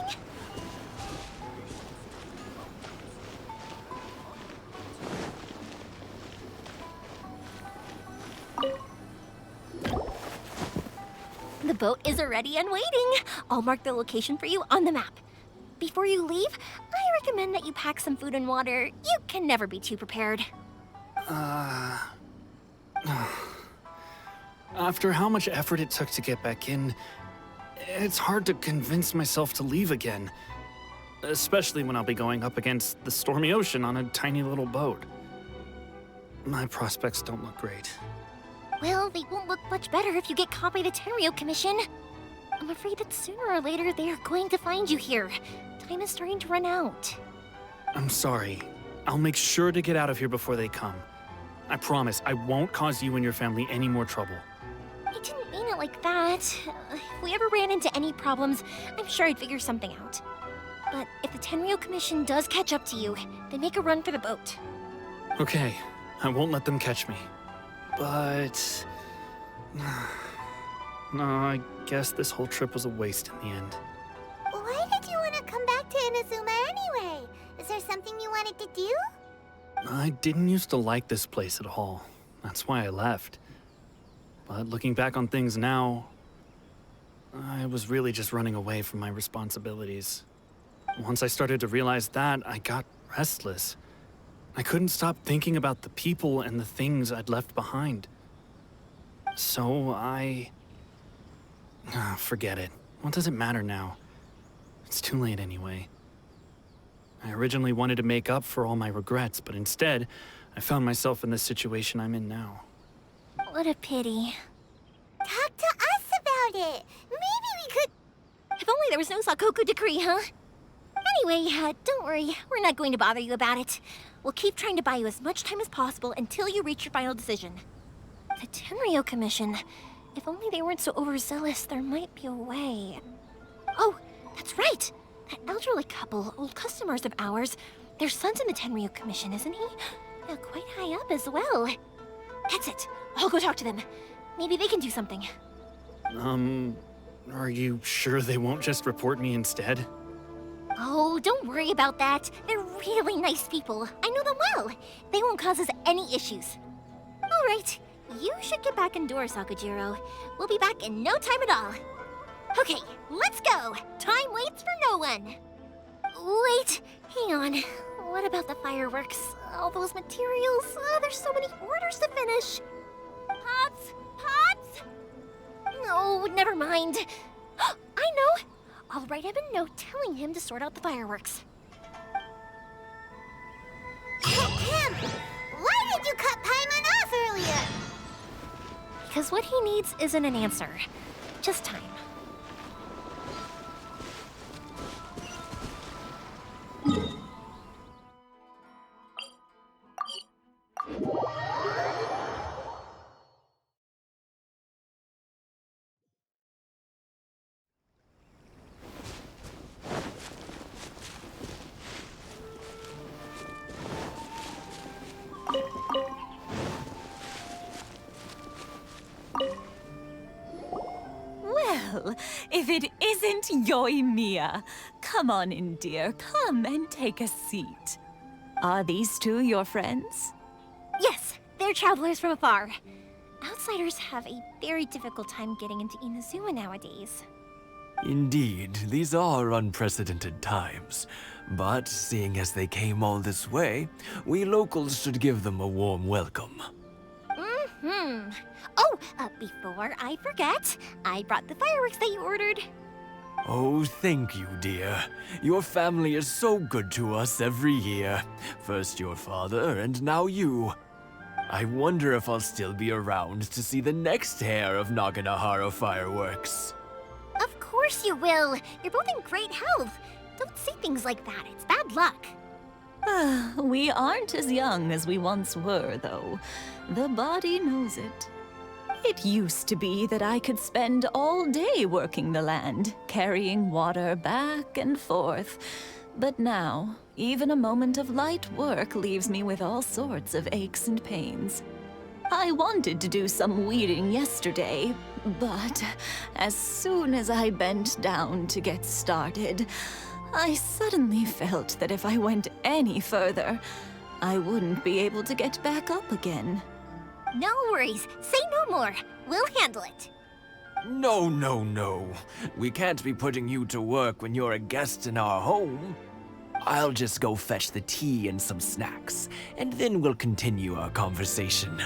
The boat is ready and waiting. I'll mark the location for you on the map. Before you leave, I recommend that you pack some food and water. You can never be too prepared. After how much effort it took to get back in, it's hard to convince myself to leave again. Especially when I'll be going up against the stormy ocean on a tiny little boat. My prospects don't look great. Well, they won't look much better if you get caught by the Tenryou Commission. I'm afraid that sooner or later they are going to find you here. Time is starting to run out. I'm sorry. I'll make sure to get out of here before they come. I promise I won't cause you and your family any more trouble. I didn't mean it like that. If we ever ran into any problems, I'm sure I'd figure something out. But if the Tenryou Commission does catch up to you, then make a run for the boat. Okay, I won't let them catch me. But... no, I guess this whole trip was a waste in the end. Why did you want to come back to Inazuma anyway? Is there something you wanted to do? I didn't used to like this place at all. That's why I left. But looking back on things now, I was really just running away from my responsibilities. Once I started to realize that, I got restless. I couldn't stop thinking about the people and the things I'd left behind. So forget it. What does it matter now? It's too late anyway. I originally wanted to make up for all my regrets, but instead, I found myself in the situation I'm in now. What a pity. Talk to us about it. Maybe we could... If only there was no Sakoku decree, huh? Anyway, don't worry. We're not going to bother you about it. We'll keep trying to buy you as much time as possible until you reach your final decision. The Tenryou Commission. If only they weren't so overzealous, there might be a way. Oh, that's right! That elderly couple, old customers of ours, their son's in the Tenryou Commission, isn't he? Yeah, quite high up as well. That's it. I'll go talk to them. Maybe they can do something. Are you sure they won't just report me instead? Oh, don't worry about that. They're really nice people. I know them well. They won't cause us any issues. All right. You should get back indoors, Sakujiro. We'll be back in no time at all. Okay, let's go. Time waits for no one. Wait, hang on. What about the fireworks? All those materials? Oh, there's so many orders to finish. Pops? Pops? No, never mind. I know. I'll write him a note telling him to sort out the fireworks. Him! Why did you cut Paimon off earlier? Because what he needs isn't an answer, just time. Well, if it isn't Yoimiya. Come on in, dear. Come and take a seat. Are these two your friends? Yes, they're travelers from afar. Outsiders have a very difficult time getting into Inazuma nowadays. Indeed, these are unprecedented times. But seeing as they came all this way, we locals should give them a warm welcome. Oh, before I forget, I brought the fireworks that you ordered. Oh, thank you, dear. Your family is so good to us every year. First your father, and now you. I wonder if I'll still be around to see the next hair of Naganahara fireworks. Of course you will. You're both in great health. Don't say things like that. It's bad luck. We aren't as young as we once were, though. The body knows it. It used to be that I could spend all day working the land, carrying water back and forth. But now, even a moment of light work leaves me with all sorts of aches and pains. I wanted to do some weeding yesterday, but as soon as I bent down to get started, I suddenly felt that if I went any further, I wouldn't be able to get back up again. No worries. Say no more. We'll handle it. No, no, no. We can't be putting you to work when you're a guest in our home. I'll just go fetch the tea and some snacks, and then we'll continue our conversation.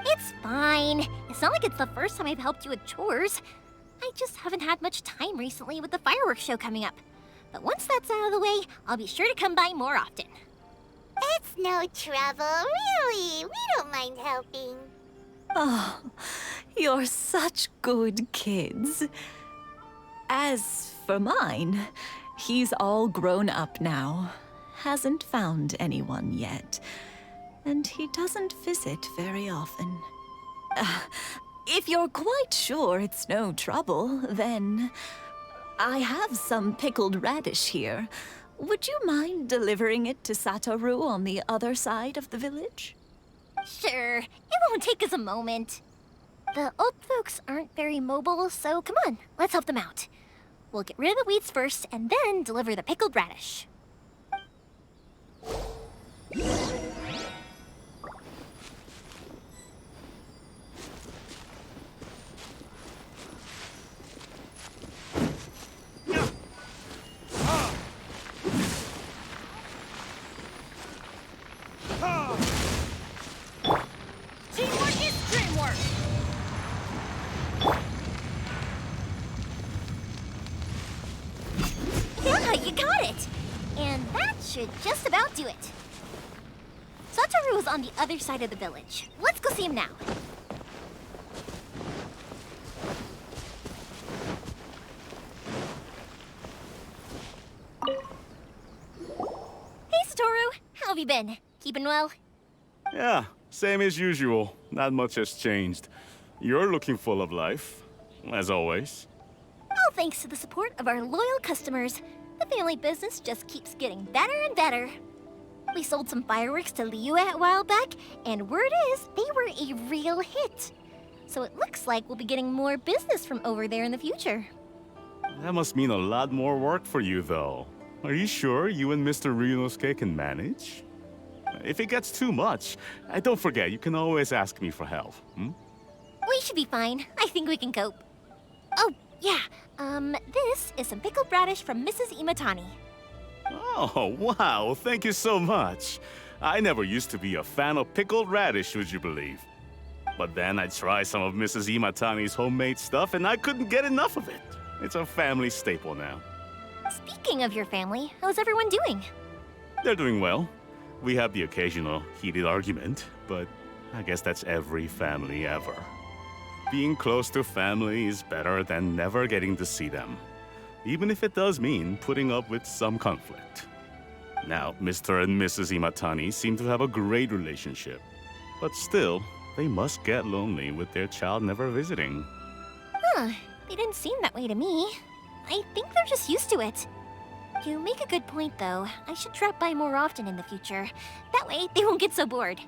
It's fine. It's not like it's the first time I've helped you with chores. I just haven't had much time recently with the fireworks show coming up. But once that's out of the way, I'll be sure to come by more often. It's no trouble, really. We don't mind helping. Oh, you're such good kids. As for mine, he's all grown up now. Hasn't found anyone yet. And he doesn't visit very often. If you're quite sure it's no trouble, then I have some pickled radish here. Would you mind delivering it to Satoru on the other side of the village? Sure, it won't take us a moment. The old folks aren't very mobile, so come on, let's help them out. We'll get rid of the weeds first and then deliver the pickled radish. Teamwork is dreamwork! Yeah, you got it! And that should just about do it. Satoru is on the other side of the village. Let's go see him now. Hey, Satoru! How have you been? Keeping well? Yeah, same as usual. Not much has changed. You're looking full of life, as always. All thanks to the support of our loyal customers, the family business just keeps getting better and better. We sold some fireworks to Liyue a while back, and word is they were a real hit. So it looks like we'll be getting more business from over there in the future. That must mean a lot more work for you, though. Are you sure you and Mr. Ryunosuke can manage? If it gets too much, don't forget, you can always ask me for help. We should be fine. I think we can cope. Oh, yeah. This is some pickled radish from Mrs. Imatani. Oh, wow, thank you so much. I never used to be a fan of pickled radish, would you believe? But then I tried some of Mrs. Imatani's homemade stuff and I couldn't get enough of it. It's a family staple now. Speaking of your family, how's everyone doing? They're doing well. We have the occasional heated argument, but I guess that's every family ever. Being close to family is better than never getting to see them, even if it does mean putting up with some conflict. Now, Mr. and Mrs. Imatani seem to have a great relationship, but still, they must get lonely with their child never visiting. Huh, they didn't seem that way to me. I think they're just used to it. You make a good point, though. I should drop by more often in the future. That way, they won't get so bored.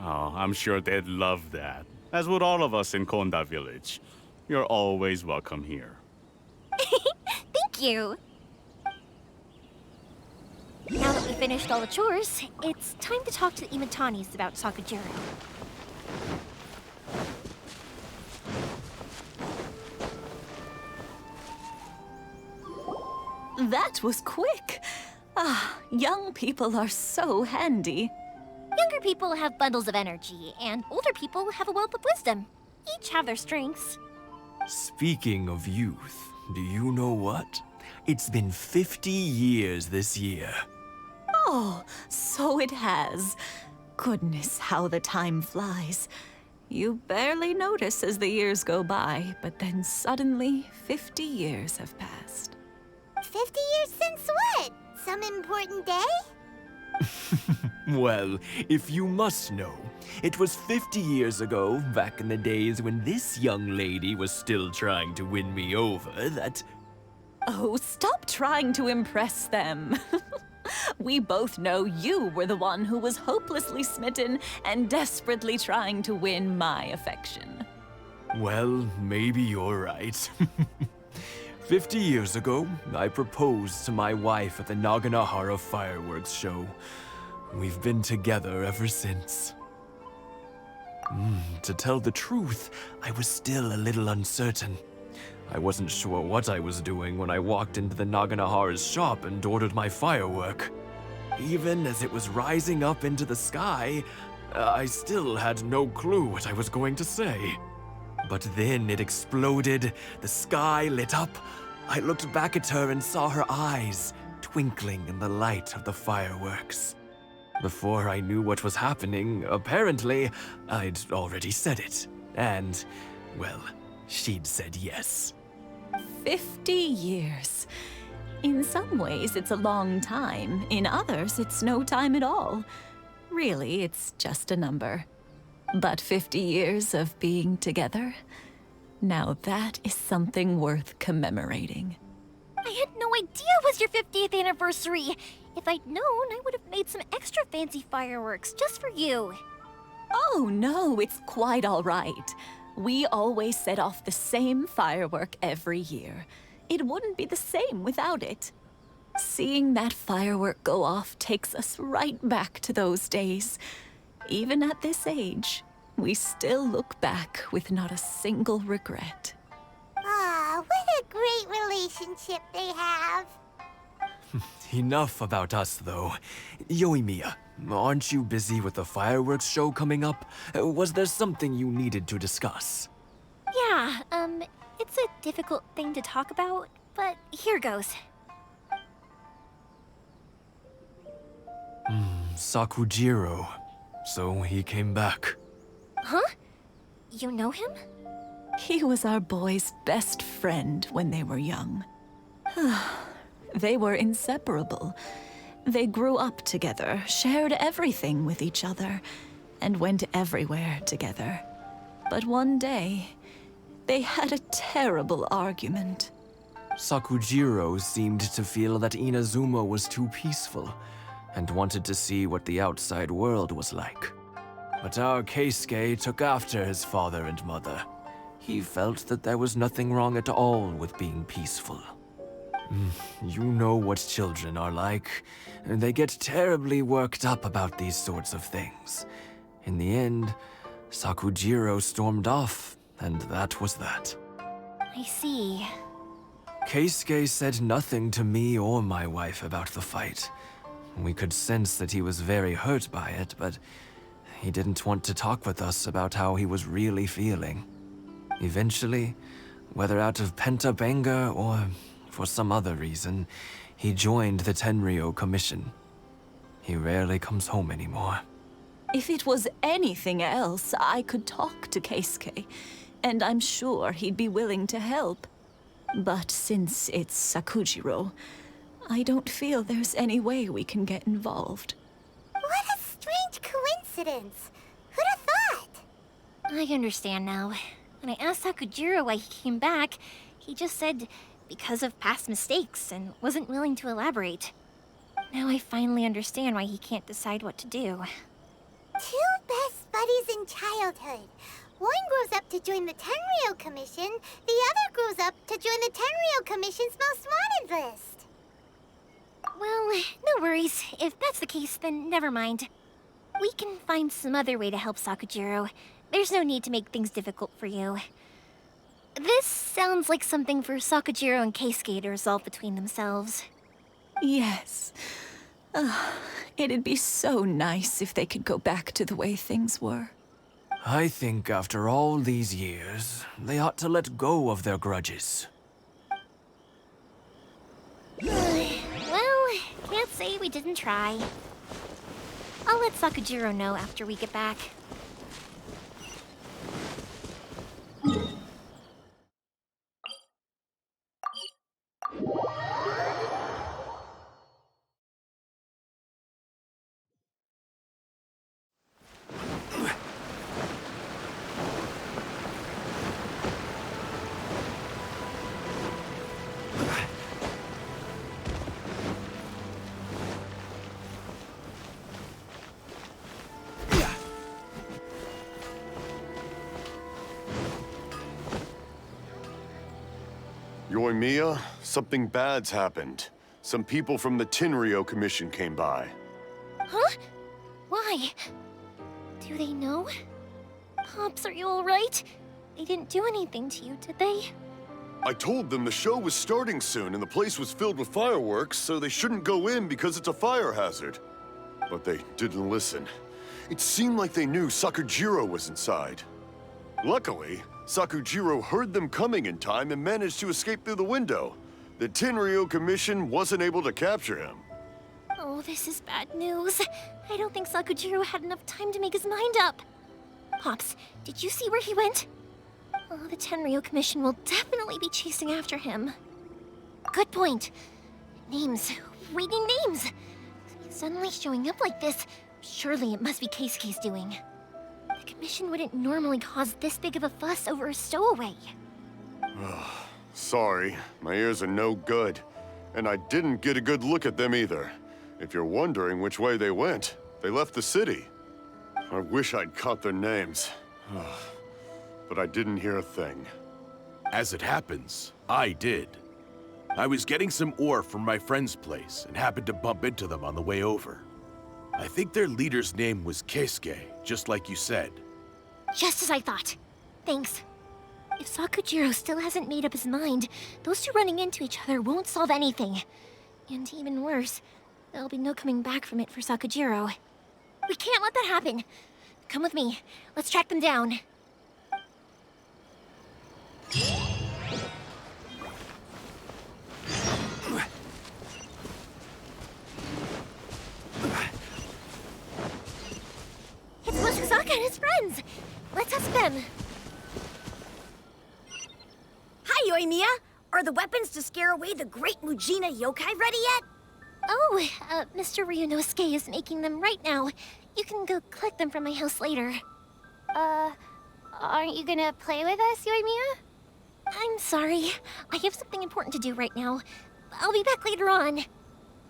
Oh, I'm sure they'd love that, as would all of us in Konda Village. You're always welcome here. Thank you! Now that we finished all the chores, it's time to talk to the Imatanis about Sakujiro. That was quick. Ah, young people are so handy. Younger people have bundles of energy, and older people have a wealth of wisdom. Each have their strengths. Speaking of youth, do you know what? It's been 50 years this year. Oh, so it has. Goodness, how the time flies. You barely notice as the years go by, but then suddenly 50 years have passed. 50 years since what? Some important day? Well, if you must know, it was 50 years ago, back in the days when this young lady was still trying to win me over, that... Oh, stop trying to impress them. We both know you were the one who was hopelessly smitten and desperately trying to win my affection. Well, maybe you're right. 50 years ago, I proposed to my wife at the Naganahara fireworks show. We've been together ever since. To tell the truth, I was still a little uncertain. I wasn't sure what I was doing when I walked into the Naganahara's shop and ordered my firework. Even as it was rising up into the sky, I still had no clue what I was going to say. But then it exploded, the sky lit up. I looked back at her and saw her eyes twinkling in the light of the fireworks. Before I knew what was happening, apparently, I'd already said it. And, well, she'd said yes. 50 years. In some ways, it's a long time. In others, it's no time at all. Really, it's just a number. But 50 years of being together? Now that is something worth commemorating. I had no idea it was your 50th anniversary. If I'd known, I would have made some extra fancy fireworks just for you. Oh no, it's quite all right. We always set off the same firework every year. It wouldn't be the same without it. Seeing that firework go off takes us right back to those days. Even at this age, we still look back with not a single regret. Ah, what a great relationship they have. Enough about us, though. Yoimiya, aren't you busy with the fireworks show coming up? Was there something you needed to discuss? Yeah, it's a difficult thing to talk about, but here goes. Sakujiro. So he came back. Huh? You know him? He was our boys' best friend when they were young. They were inseparable. They grew up together, shared everything with each other, and went everywhere together. But one day, they had a terrible argument. Sakujiro seemed to feel that Inazuma was too peaceful, and wanted to see what the outside world was like. But our Keisuke took after his father and mother. He felt that there was nothing wrong at all with being peaceful. You know what children are like. They get terribly worked up about these sorts of things. In the end, Sakujiro stormed off, and that was that. I see. Keisuke said nothing to me or my wife about the fight. We could sense that he was very hurt by it, but he didn't want to talk with us about how he was really feeling. Eventually, whether out of pent-up anger or for some other reason, he joined the Tenryou Commission. He rarely comes home anymore. If it was anything else, I could talk to Keisuke, and I'm sure he'd be willing to help. But since it's Sakujiro, I don't feel there's any way we can get involved. What a strange coincidence. Who'd have thought? I understand now. When I asked Sakujiro why he came back, he just said because of past mistakes and wasn't willing to elaborate. Now I finally understand why he can't decide what to do. Two best buddies in childhood. One grows up to join the Tenryou Commission, the other grows up to join the Tenryou Commission's most wanted list. Well, no worries. If that's the case, then never mind. We can find some other way to help Sakujiro. There's no need to make things difficult for you. This sounds like something for Sakujiro and Keisuke to resolve between themselves. Yes. It'd be so nice if they could go back to the way things were. I think after all these years, they ought to let go of their grudges. Well, can't say we didn't try. I'll let Sakujiro know after we get back. Yoimiya, something bad's happened. Some people from the Tenryou Commission came by. Huh? Why? Do they know? Pops, are you alright? They didn't do anything to you, did they? I told them the show was starting soon and the place was filled with fireworks, so they shouldn't go in because it's a fire hazard. But they didn't listen. It seemed like they knew Sakujiro was inside. Luckily, Sakujiro heard them coming in time and managed to escape through the window. The Tenryou Commission wasn't able to capture him. Oh, this is bad news. I don't think Sakujiro had enough time to make his mind up. Pops, did you see where he went? Oh, the Tenryou Commission will definitely be chasing after him. Good point. Names. Reading names. Suddenly showing up like this, surely it must be Keisuke's doing. The Commission wouldn't normally cause this big of a fuss over a stowaway. Sorry, my ears are no good. And I didn't get a good look at them either. If you're wondering which way they went, they left the city. I wish I'd caught their names. But I didn't hear a thing. As it happens, I did. I was getting some ore from my friend's place and happened to bump into them on the way over. I think their leader's name was Keisuke, just like you said. Just as I thought. Thanks. If Sakujiro still hasn't made up his mind, those two running into each other won't solve anything. And even worse, there'll be no coming back from it for Sakujiro. We can't let that happen. Come with me. Let's track them down. It's Moshizaka and his friends. Let's ask them. Hi, Yoimiya! Are the weapons to scare away the great Mujina yokai ready yet? Oh, Mr. Ryunosuke is making them right now. You can go collect them from my house later. Aren't you gonna play with us, Yoimiya? I'm sorry. I have something important to do right now. I'll be back later on.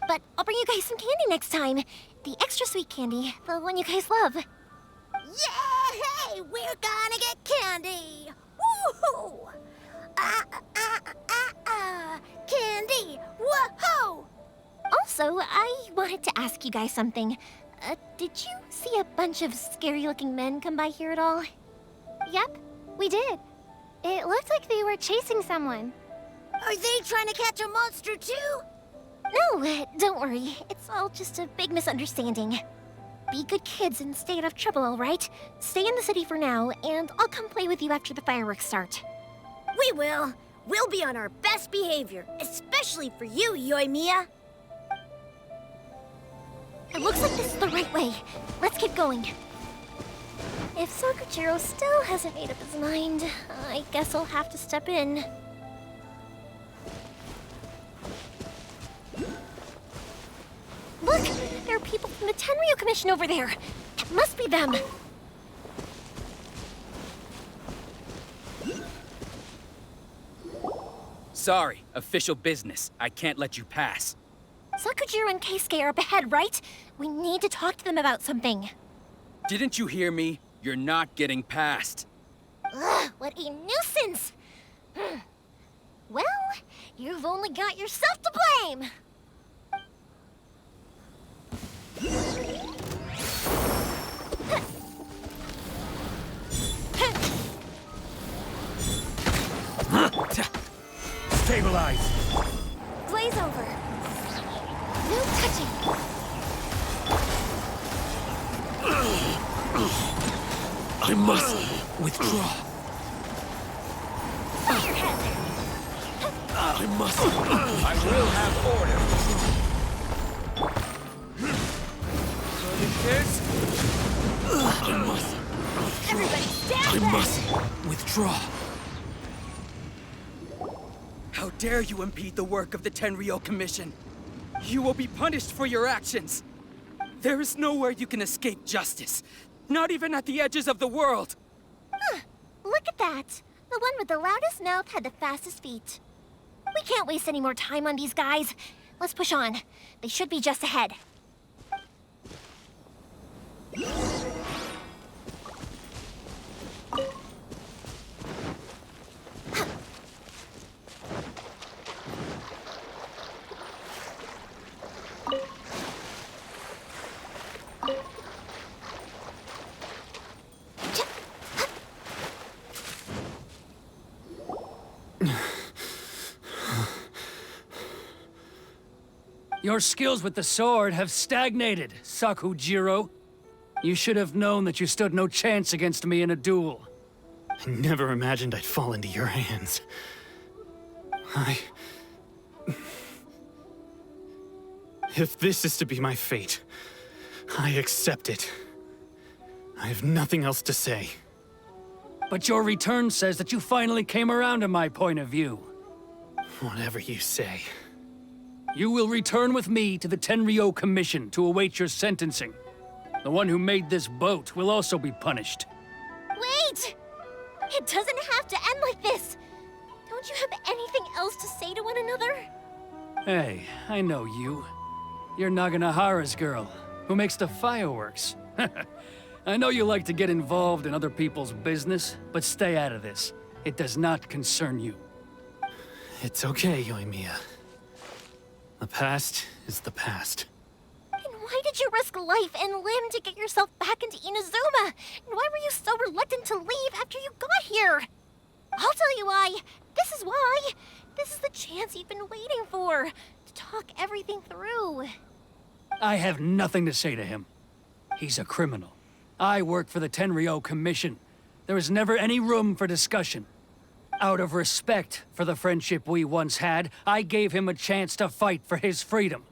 But I'll bring you guys some candy next time. The extra sweet candy, the one you guys love. Yay! We're gonna get candy! Woohoo! Candy! Woohoo! Also, I wanted to ask you guys something. Did you see a bunch of scary-looking men come by here at all? Yep, we did. It looked like they were chasing someone. Are they trying to catch a monster too? No, don't worry. It's all just a big misunderstanding. Be good kids and stay out of trouble, all right? Stay in the city for now, and I'll come play with you after the fireworks start. We will. We'll be on our best behavior, especially for you, Yoimiya. It looks like this is the right way. Let's keep going. If Sakujiro still hasn't made up his mind, I guess I'll have to step in. Look! There are people from the Tenryou Commission over there! It must be them! Sorry, official business. I can't let you pass. Sakujiro and Keisuke are up ahead, right? We need to talk to them about something. Didn't you hear me? You're not getting past. Ugh, what a nuisance! Well, you've only got yourself to blame! Stabilize! Glaze over. No touching. I must withdraw. Firehead! I must. I will have order. I must. Everybody stand I back! must withdraw. How dare you impede the work of the Tenryou Commission? You will be punished for your actions. There is nowhere you can escape justice. Not even at the edges of the world. Look at that. The one with the loudest mouth had the fastest feet. We can't waste any more time on these guys. Let's push on. They should be just ahead. Your skills with the sword have stagnated, Sakujiro. You should have known that you stood no chance against me in a duel. I never imagined I'd fall into your hands. If this is to be my fate, I accept it. I have nothing else to say. But your return says that you finally came around to my point of view. Whatever you say. You will return with me to the Tenryo Commission to await your sentencing. The one who made this boat will also be punished. Wait! It doesn't have to end like this! Don't you have anything else to say to one another? Hey, I know you. You're Naganohara's girl, who makes the fireworks. I know you like to get involved in other people's business, but stay out of this. It does not concern you. It's okay, Yoimiya. The past is the past. And why did you risk life and limb to get yourself back into Inazuma? And why were you so reluctant to leave after you got here? I'll tell you why. This is why. This is the chance you've been waiting for. To talk everything through. I have nothing to say to him. He's a criminal. I work for the Tenryo Commission. There is never any room for discussion. Out of respect for the friendship we once had, I gave him a chance to fight for his freedom.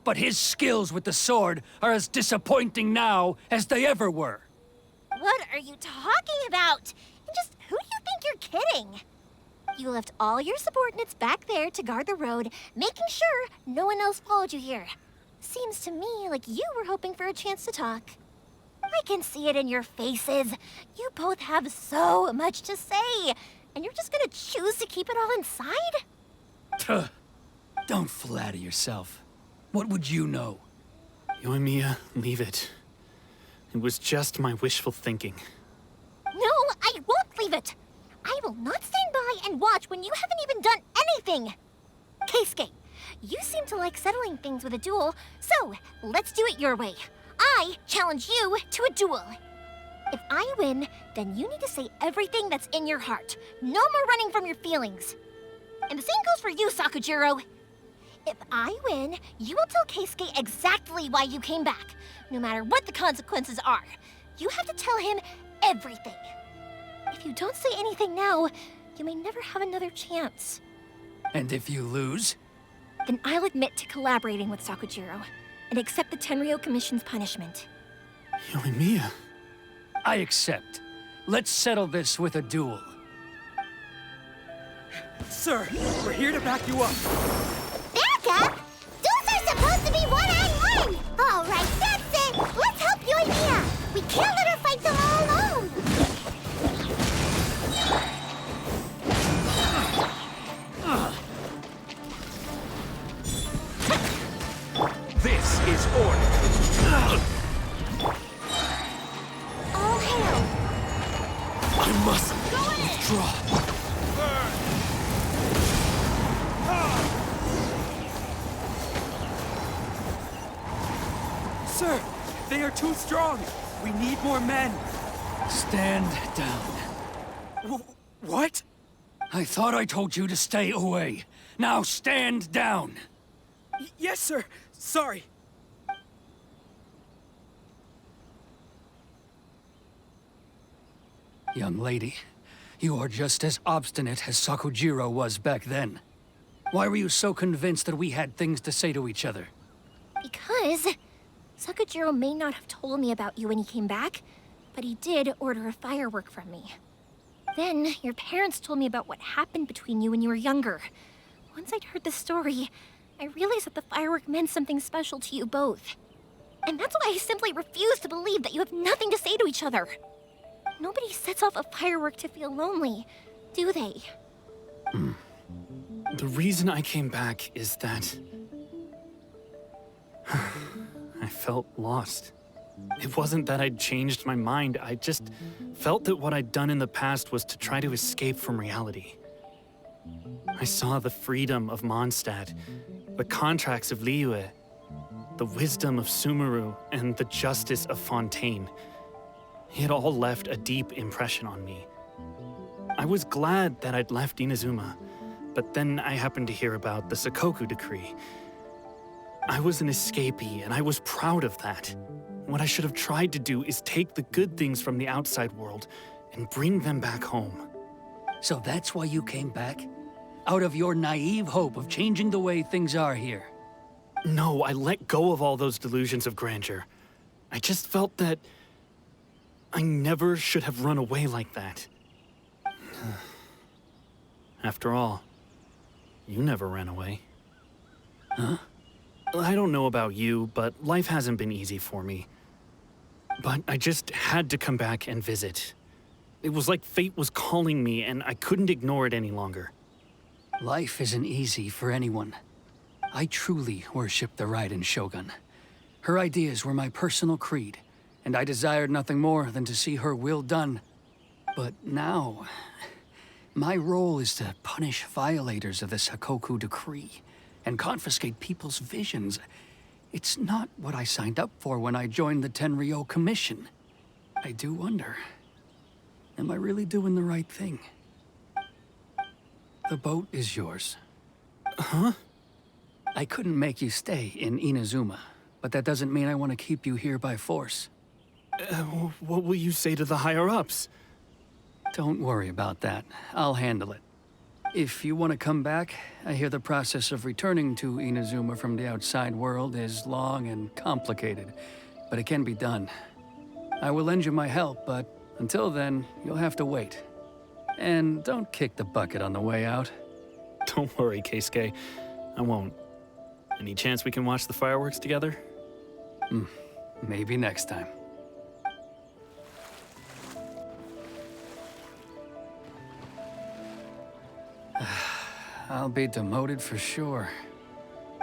But his skills with the sword are as disappointing now as they ever were. What are you talking about? And just who do you think you're kidding? You left all your subordinates back there to guard the road, making sure no one else followed you here. Seems to me like you were hoping for a chance to talk. I can see it in your faces. You both have so much to say, and you're just gonna choose to keep it all inside? Tuh. Don't flatter yourself. What would you know? Yoimiya, leave it. It was just my wishful thinking. No, I won't leave it. I will not stand by and watch when you haven't even done anything. Keisuke, you seem to like settling things with a duel, so let's do it your way. I challenge you to a duel. If I win, then you need to say everything that's in your heart. No more running from your feelings. And the same goes for you, Sakujiro. If I win, you will tell Keisuke exactly why you came back, no matter what the consequences are. You have to tell him everything. If you don't say anything now, you may never have another chance. And if you lose? Then I'll admit to collaborating with Sakujiro and accept the Tenryo Commission's punishment. Yoimiya. I accept. Let's settle this with a duel. Sir, we're here to back you up. Back up? Duels are supposed to be one-on-one! All right, that's it! Let's help Yoimiya! We can't let her fight them all alone! This is order. All hail! I must withdraw. Sir, they are too strong. We need more men. Stand down. What? I thought I told you to stay away. Now stand down. Yes, sir. Sorry. Young lady, you are just as obstinate as Sakujiro was back then. Why were you so convinced that we had things to say to each other? Because Sakujiro may not have told me about you when he came back, but he did order a firework from me. Then, your parents told me about what happened between you when you were younger. Once I'd heard the story, I realized that the firework meant something special to you both. And that's why I simply refuse to believe that you have nothing to say to each other. Nobody sets off a firework to feel lonely, do they? The reason I came back is that I felt lost. It wasn't that I'd changed my mind, I just felt that what I'd done in the past was to try to escape from reality. I saw the freedom of Mondstadt, the contracts of Liyue, the wisdom of Sumeru, and the justice of Fontaine. It all left a deep impression on me. I was glad that I'd left Inazuma, but then I happened to hear about the Sakoku decree. I was an escapee, and I was proud of that. What I should have tried to do is take the good things from the outside world and bring them back home. So that's why you came back? Out of your naive hope of changing the way things are here? No, I let go of all those delusions of grandeur. I just felt that I never should have run away like that. After all, you never ran away. Huh? I don't know about you, but life hasn't been easy for me. But I just had to come back and visit. It was like fate was calling me, and I couldn't ignore it any longer. Life isn't easy for anyone. I truly worship the Raiden Shogun. Her ideas were my personal creed, and I desired nothing more than to see her will done. But now, my role is to punish violators of the Sakoku decree and confiscate people's visions. It's not what I signed up for when I joined the Tenryo Commission. I do wonder, am I really doing the right thing? The boat is yours. Huh? I couldn't make you stay in Inazuma, but that doesn't mean I want to keep you here by force. What will you say to the higher-ups? Don't worry about that. I'll handle it. If you want to come back, I hear the process of returning to Inazuma from the outside world is long and complicated, but it can be done. I will lend you my help, but until then, you'll have to wait. And don't kick the bucket on the way out. Don't worry, Keisuke. I won't. Any chance we can watch the fireworks together? Maybe next time. I'll be demoted for sure.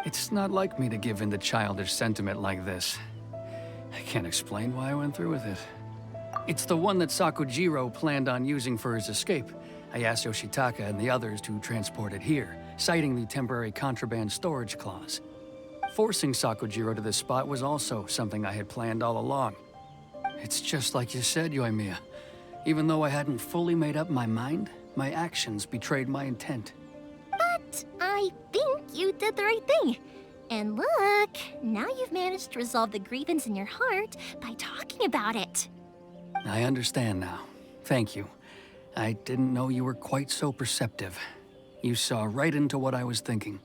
It's not like me to give in to childish sentiment like this. I can't explain why I went through with it. It's the one that Sakujiro planned on using for his escape. I asked Yoshitaka and the others to transport it here, citing the temporary contraband storage clause. Forcing Sakujiro to this spot was also something I had planned all along. It's just like you said, Yoimiya. Even though I hadn't fully made up my mind, my actions betrayed my intent. But I think you did the right thing. And look, now you've managed to resolve the grievance in your heart by talking about it. I understand now. Thank you. I didn't know you were quite so perceptive. You saw right into what I was thinking.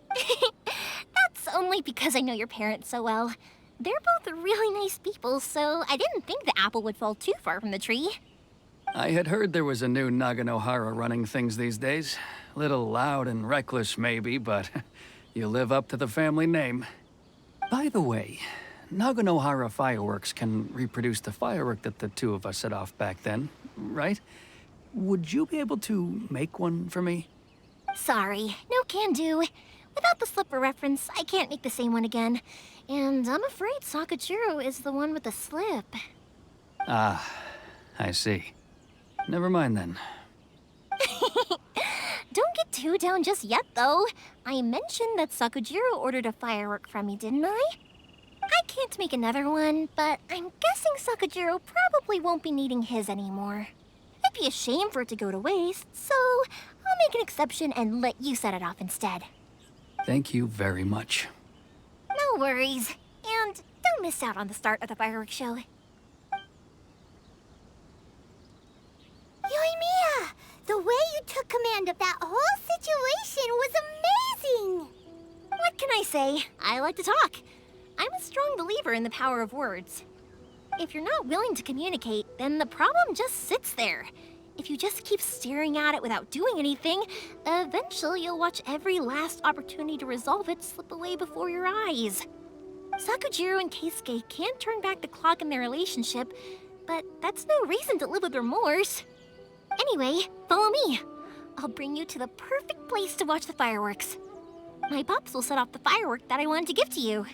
That's only because I know your parents so well. They're both really nice people, so I didn't think the apple would fall too far from the tree. I had heard there was a new Naganohara running things these days. Little loud and reckless, maybe, but you live up to the family name. By the way, Naganohara fireworks can reproduce the firework that the two of us set off back then, right? Would you be able to make one for me? Sorry, no can do. Without the slipper reference, I can't make the same one again. And I'm afraid Sakujiro is the one with the slip. Ah, I see. Never mind then. Don't get too down just yet, though. I mentioned that Sakujiro ordered a firework from me, didn't I? I can't make another one, but I'm guessing Sakujiro probably won't be needing his anymore. It'd be a shame for it to go to waste, so I'll make an exception and let you set it off instead. Thank you very much. No worries. And don't miss out on the start of the fireworks show. Yoimiya, the way you took command of that whole situation was amazing! What can I say? I like to talk. I'm a strong believer in the power of words. If you're not willing to communicate, then the problem just sits there. If you just keep staring at it without doing anything, eventually you'll watch every last opportunity to resolve it slip away before your eyes. Sakujiro and Keisuke can't turn back the clock in their relationship, but that's no reason to live with remorse. Anyway, follow me. I'll bring you to the perfect place to watch the fireworks. My pops will set off the firework that I wanted to give to you.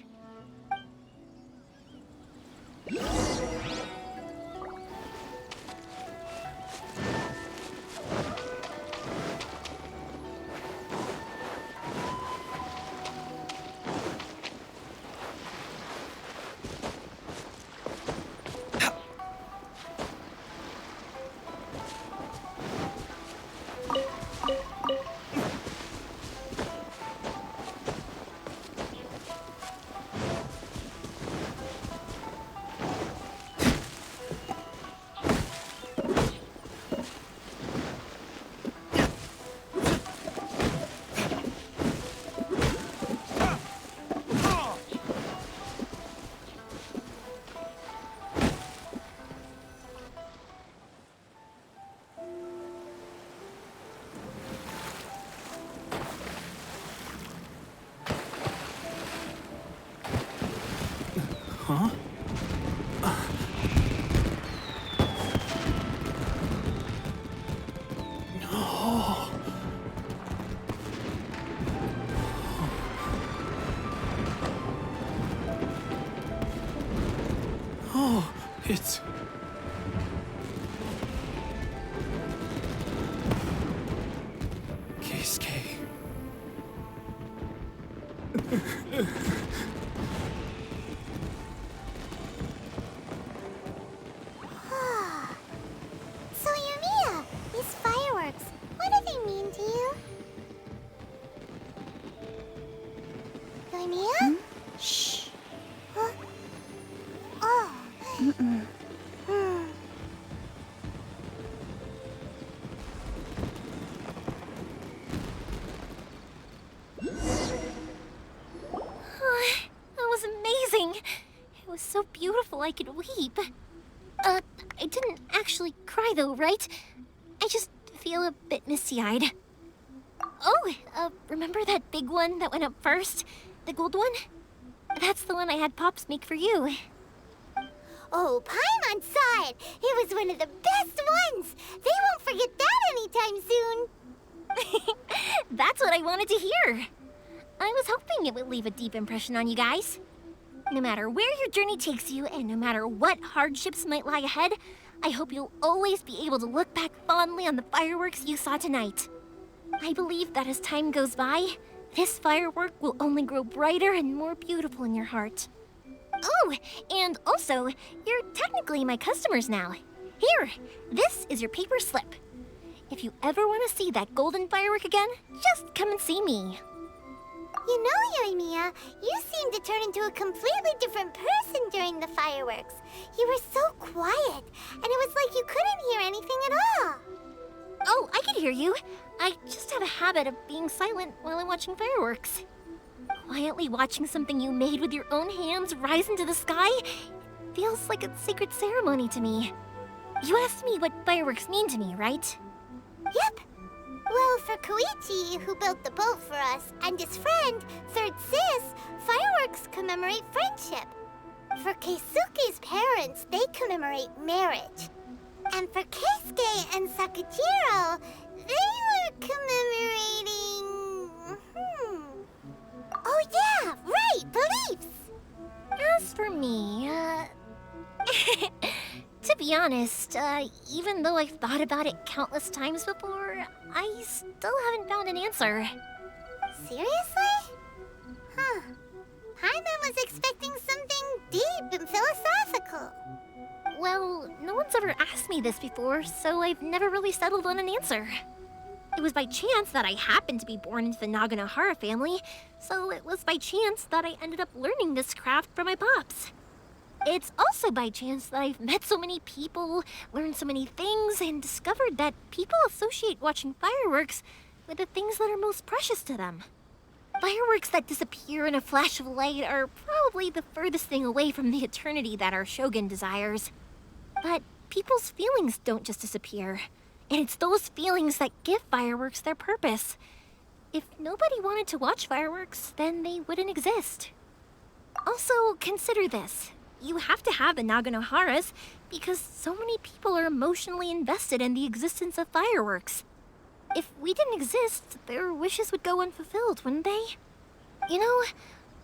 It's... Keisuke. So, Yumiya, these fireworks, what do they mean to you? Yumiya? Shh. Huh? Oh. That was amazing. It was so beautiful I could weep. I didn't actually cry though, right? I just feel a bit misty-eyed. Oh, remember that big one that went up first? The gold one? That's the one I had Pops make for you. Oh, Paimon saw it. It was one of the best ones. They won't forget that anytime soon. That's what I wanted to hear. I was hoping it would leave a deep impression on you guys. No matter where your journey takes you, and no matter what hardships might lie ahead, I hope you'll always be able to look back fondly on the fireworks you saw tonight. I believe that as time goes by, this firework will only grow brighter and more beautiful in your heart. Oh, and also, you're technically my customers now. Here, this is your paper slip. If you ever want to see that golden firework again, just come and see me. You know, Yumiya, you seemed to turn into a completely different person during the fireworks. You were so quiet, and it was like you couldn't hear anything at all. Oh, I can hear you. I just have a habit of being silent while I'm watching fireworks. Quietly watching something you made with your own hands rise into the sky feels like a sacred ceremony to me. You asked me what fireworks mean to me, right? Yep. Well, for Koichi, who built the boat for us, and his friend, Third Sis, fireworks commemorate friendship. For Keisuke's parents, they commemorate marriage. And for Keisuke and Sakajiro, they were commemorating... Oh yeah, right, beliefs! As for me, to be honest, even though I've thought about it countless times before, I still haven't found an answer. Seriously? Huh. Paimon was expecting something deep and philosophical. Well, no one's ever asked me this before, so I've never really settled on an answer. It was by chance that I happened to be born into the Naganohara family, so it was by chance that I ended up learning this craft from my pops. It's also by chance that I've met so many people, learned so many things, and discovered that people associate watching fireworks with the things that are most precious to them. Fireworks that disappear in a flash of light are probably the furthest thing away from the eternity that our shogun desires. But people's feelings don't just disappear, and it's those feelings that give fireworks their purpose. If nobody wanted to watch fireworks, then they wouldn't exist. Also, consider this. You have to have the Naganoharas because so many people are emotionally invested in the existence of fireworks. If we didn't exist, their wishes would go unfulfilled, wouldn't they? You know,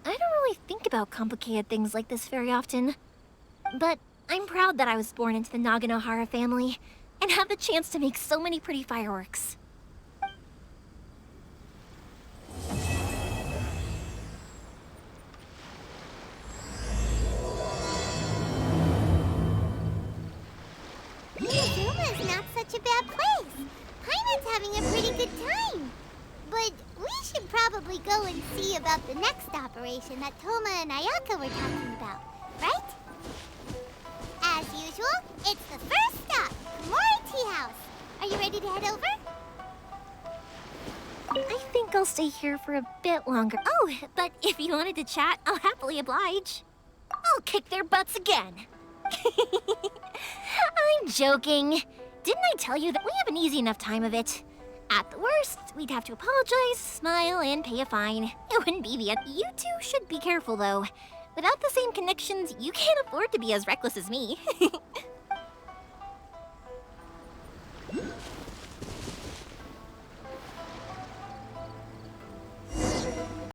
I don't really think about complicated things like this very often. But I'm proud that I was born into the Naganohara family and have the chance to make so many pretty fireworks. Inazuma is not such a bad place. Paimon's having a pretty good time. But we should probably go and see about the next operation that Toma and Ayaka were talking about, right? As usual, it's the first stop, Komori Tea House. Are you ready to head over? I think I'll stay here for a bit longer. Oh, but if you wanted to chat, I'll happily oblige. I'll kick their butts again. I'm joking. Didn't I tell you that we have an easy enough time of it? At the worst, we'd have to apologize, smile, and pay a fine. It wouldn't be the end. You two should be careful, though. Without the same connections, you can't afford to be as reckless as me.